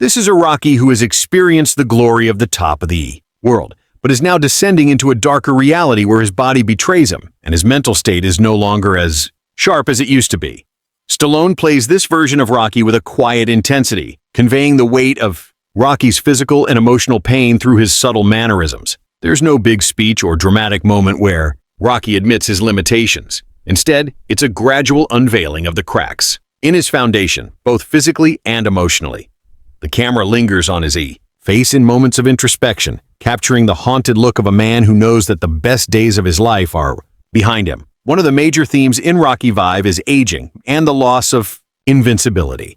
This is a Rocky who has experienced the glory of the top of the world, but is now descending into a darker reality where his body betrays him and his mental state is no longer as sharp as it used to be. Stallone plays this version of Rocky with a quiet intensity, conveying the weight of Rocky's physical and emotional pain through his subtle mannerisms. There's no big speech or dramatic moment where Rocky admits his limitations. Instead, it's a gradual unveiling of the cracks in his foundation, both physically and emotionally. The camera lingers on his face in moments of introspection, capturing the haunted look of a man who knows that the best days of his life are behind him. One of the major themes in Rocky V is aging and the loss of invincibility.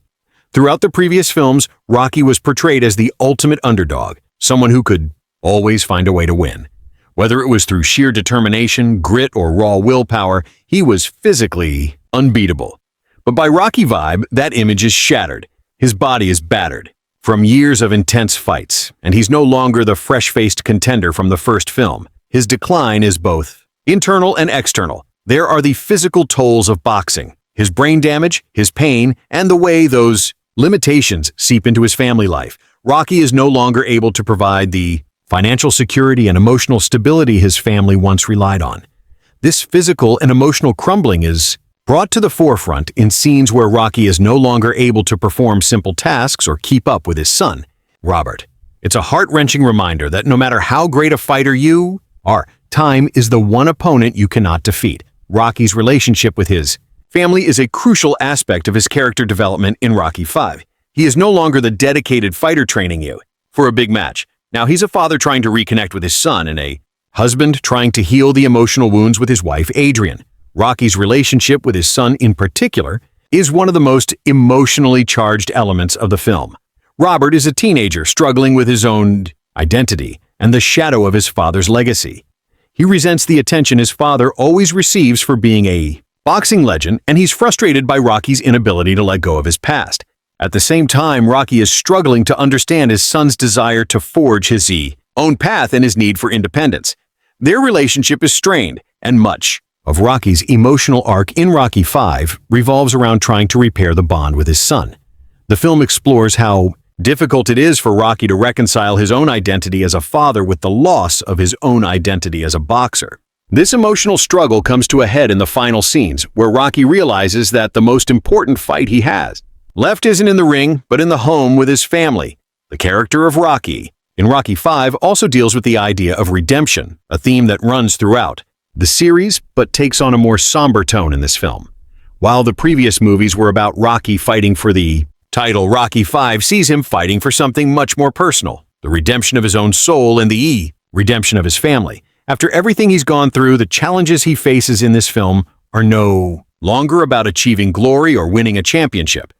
Throughout the previous films, Rocky was portrayed as the ultimate underdog, someone who could always find a way to win. Whether it was through sheer determination, grit, or raw willpower, he was physically unbeatable. But by Rocky V, that image is shattered. His body is battered from years of intense fights, and he's no longer the fresh-faced contender from the first film. His decline is both internal and external. There are the physical tolls of boxing, his brain damage, his pain, and the way those limitations seep into his family life. Rocky is no longer able to provide the financial security and emotional stability his family once relied on. This physical and emotional crumbling is brought to the forefront in scenes where Rocky is no longer able to perform simple tasks or keep up with his son, Robert. It's a heart-wrenching reminder that no matter how great a fighter you are, time is the one opponent you cannot defeat. Rocky's relationship with his family is a crucial aspect of his character development in Rocky V. He is no longer the dedicated fighter training you for a big match. Now he's a father trying to reconnect with his son and a husband trying to heal the emotional wounds with his wife, Adrian. Rocky's relationship with his son in particular is one of the most emotionally charged elements of the film. Robert is a teenager struggling with his own identity and the shadow of his father's legacy. He resents the attention his father always receives for being a boxing legend, and he's frustrated by Rocky's inability to let go of his past. At the same time, Rocky is struggling to understand his son's desire to forge his own path and his need for independence. Their relationship is strained, and much of Rocky's emotional arc in Rocky V revolves around trying to repair the bond with his son. The film explores how difficult it is for Rocky to reconcile his own identity as a father with the loss of his own identity as a boxer. This emotional struggle comes to a head in the final scenes, where Rocky realizes that the most important fight he has left isn't in the ring, but in the home with his family. The character of Rocky in Rocky V also deals with the idea of redemption, a theme that runs throughout the series but takes on a more somber tone in this film. While the previous movies were about Rocky fighting for the title, Rocky V sees him fighting for something much more personal, the redemption of his own soul and the redemption of his family. After everything he's gone through, the challenges he faces in this film are no longer about achieving glory or winning a championship.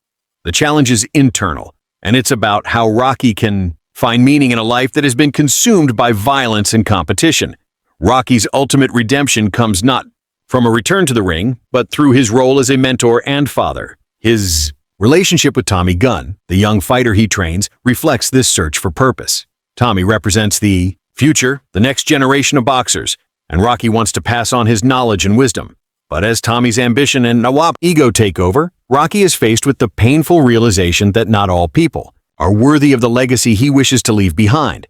The challenge is internal, and it's about how Rocky can find meaning in a life that has been consumed by violence and competition. Rocky's ultimate redemption comes not from a return to the ring, but through his role as a mentor and father. His relationship with Tommy Gunn, the young fighter he trains, reflects this search for purpose. Tommy represents the future, the next generation of boxers, and Rocky wants to pass on his knowledge and wisdom. But as Tommy's ambition and ego take over, Rocky is faced with the painful realization that not all people are worthy of the legacy he wishes to leave behind.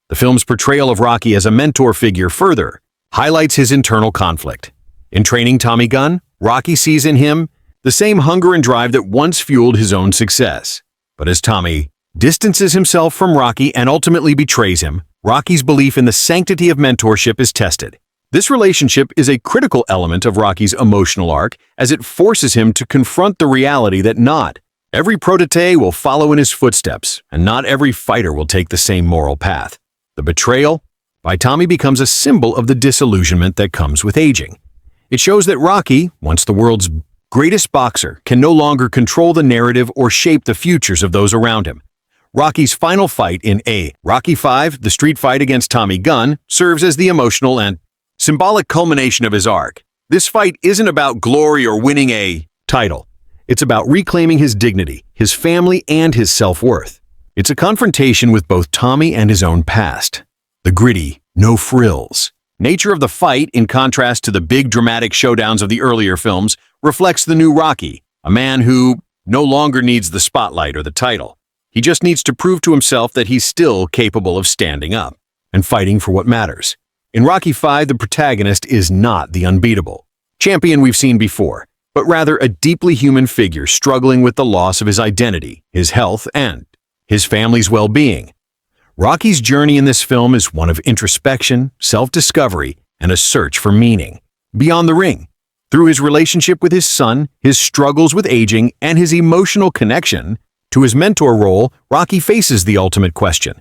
The film's portrayal of Rocky as a mentor figure further highlights his internal conflict. In training Tommy Gunn, Rocky sees in him the same hunger and drive that once fueled his own success. But as Tommy distances himself from Rocky and ultimately betrays him, Rocky's belief in the sanctity of mentorship is tested. This relationship is a critical element of Rocky's emotional arc, as it forces him to confront the reality that not every protege will follow in his footsteps, and not every fighter will take the same moral path. The betrayal by Tommy becomes a symbol of the disillusionment that comes with aging. It shows that Rocky, once the world's greatest boxer, can no longer control the narrative or shape the futures of those around him. Rocky's final fight in Rocky V, the street fight against Tommy Gunn, serves as the emotional and symbolic culmination of his arc. This fight isn't about glory or winning a title. It's about reclaiming his dignity, his family, and his self-worth. It's a confrontation with both Tommy and his own past. The gritty, no-frills nature of the fight, in contrast to the big dramatic showdowns of the earlier films, reflects the new Rocky, a man who no longer needs the spotlight or the title. He just needs to prove to himself that he's still capable of standing up and fighting for what matters. In Rocky V, the protagonist is not the unbeatable champion we've seen before, but rather a deeply human figure struggling with the loss of his identity, his health, and his family's well-being. Rocky's journey in this film is one of introspection, self-discovery, and a search for meaning beyond the ring. Through his relationship with his son, his struggles with aging, and his emotional connection to his mentor role, Rocky faces the ultimate question.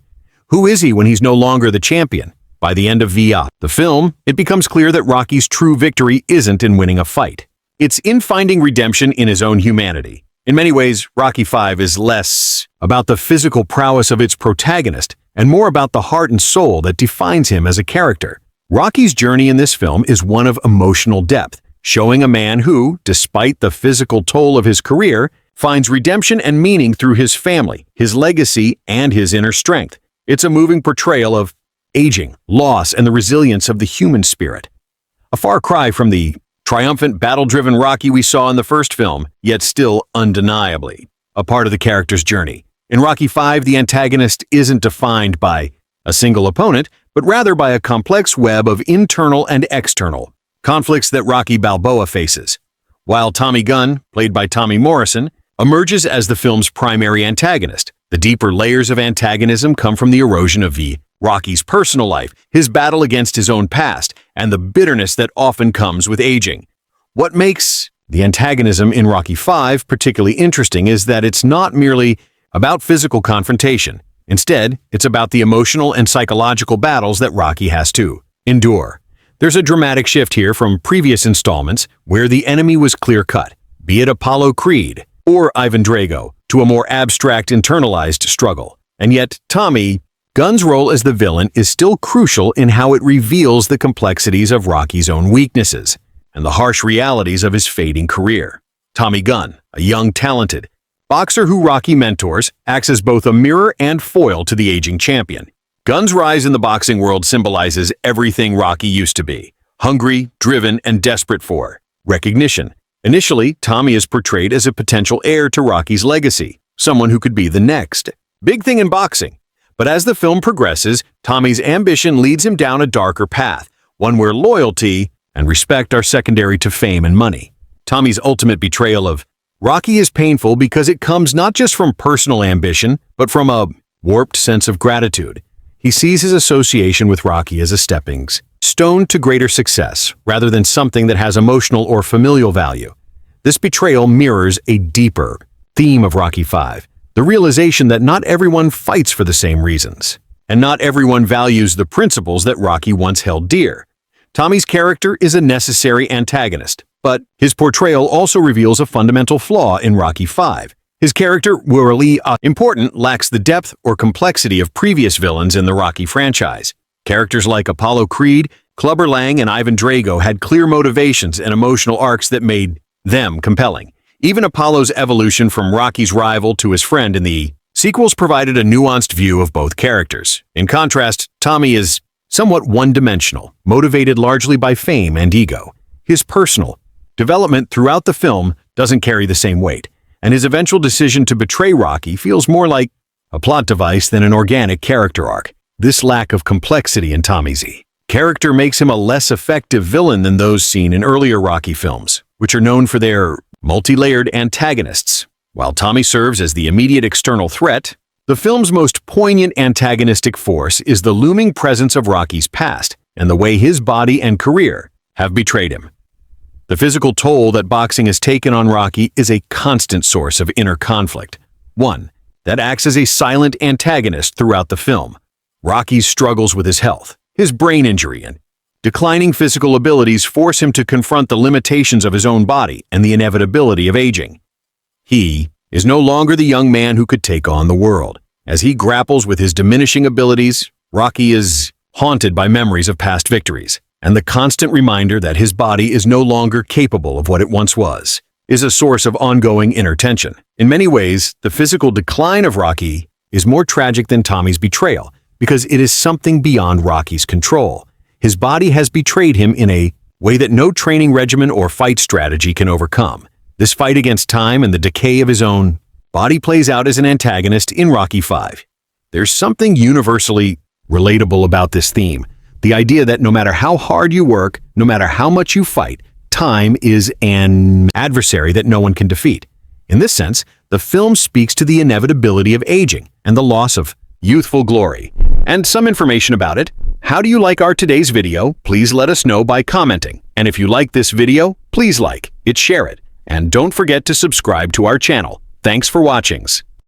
Who is he when he's no longer the champion? By the end of the film, it becomes clear that Rocky's true victory isn't in winning a fight. It's in finding redemption in his own humanity. In many ways, Rocky V is less about the physical prowess of its protagonist and more about the heart and soul that defines him as a character. Rocky's journey in this film is one of emotional depth, showing a man who, despite the physical toll of his career, finds redemption and meaning through his family, his legacy, and his inner strength. It's a moving portrayal of aging, loss, and the resilience of the human spirit. A far cry from the triumphant, battle-driven Rocky we saw in the first film, yet still undeniably a part of the character's journey. In Rocky V, the antagonist isn't defined by a single opponent, but rather by a complex web of internal and external conflicts that Rocky Balboa faces. While Tommy Gunn, played by Tommy Morrison, emerges as the film's primary antagonist, the deeper layers of antagonism come from the erosion of Rocky's personal life, his battle against his own past, and the bitterness that often comes with aging. What makes the antagonism in Rocky V particularly interesting is that it's not merely about physical confrontation. Instead, it's about the emotional and psychological battles that Rocky has to endure. There's a dramatic shift here from previous installments where the enemy was clear-cut, be it Apollo Creed or Ivan Drago, to a more abstract, internalized struggle. And yet, Tommy Gunt's role as the villain is still crucial in how it reveals the complexities of Rocky's own weaknesses and the harsh realities of his fading career. Tommy Gunn, a young, talented boxer who Rocky mentors, acts as both a mirror and foil to the aging champion. Gunn's rise in the boxing world symbolizes everything Rocky used to be: hungry, driven, and desperate for recognition. Initially, Tommy is portrayed as a potential heir to Rocky's legacy, someone who could be the next big thing in boxing. But as the film progresses, Tommy's ambition leads him down a darker path, one where loyalty and respect are secondary to fame and money. Tommy's ultimate betrayal of Rocky is painful because it comes not just from personal ambition, but from a warped sense of gratitude. He sees his association with Rocky as a stepping stone to greater success, rather than something that has emotional or familial value. This betrayal mirrors a deeper theme of Rocky V, the realization that not everyone fights for the same reasons, and not everyone values the principles that Rocky once held dear. Tommy's character is a necessary antagonist, but his portrayal also reveals a fundamental flaw in Rocky V. His character, while important, lacks the depth or complexity of previous villains in the Rocky franchise. Characters like Apollo Creed, Clubber Lang, and Ivan Drago had clear motivations and emotional arcs that made them compelling. Even Apollo's evolution from Rocky's rival to his friend in the sequels provided a nuanced view of both characters. In contrast, Tommy is somewhat one-dimensional, motivated largely by fame and ego. His personal development throughout the film doesn't carry the same weight, and his eventual decision to betray Rocky feels more like a plot device than an organic character arc. This lack of complexity in Tommy's character makes him a less effective villain than those seen in earlier Rocky films, which are known for their multi-layered antagonists. While Tommy serves as the immediate external threat, the film's most poignant antagonistic force is the looming presence of Rocky's past and the way his body and career have betrayed him. The physical toll that boxing has taken on Rocky is a constant source of inner conflict, one that acts as a silent antagonist throughout the film. Rocky's struggles with his health, his brain injury, and declining physical abilities force him to confront the limitations of his own body and the inevitability of aging. He is no longer the young man who could take on the world. As he grapples with his diminishing abilities, Rocky is haunted by memories of past victories, and the constant reminder that his body is no longer capable of what it once was is a source of ongoing inner tension. In many ways, the physical decline of Rocky is more tragic than Tommy's betrayal because it is something beyond Rocky's control. His body has betrayed him in a way that no training regimen or fight strategy can overcome. This fight against time and the decay of his own body plays out as an antagonist in Rocky V. There's something universally relatable about this theme, the idea that no matter how hard you work, no matter how much you fight, time is an adversary that no one can defeat. In this sense, the film speaks to the inevitability of aging and the loss of youthful glory. And some information about it. How do you like our today's video? Please let us know by commenting. And if you like this video, please like it, share it, and don't forget to subscribe to our channel. Thanks for watching.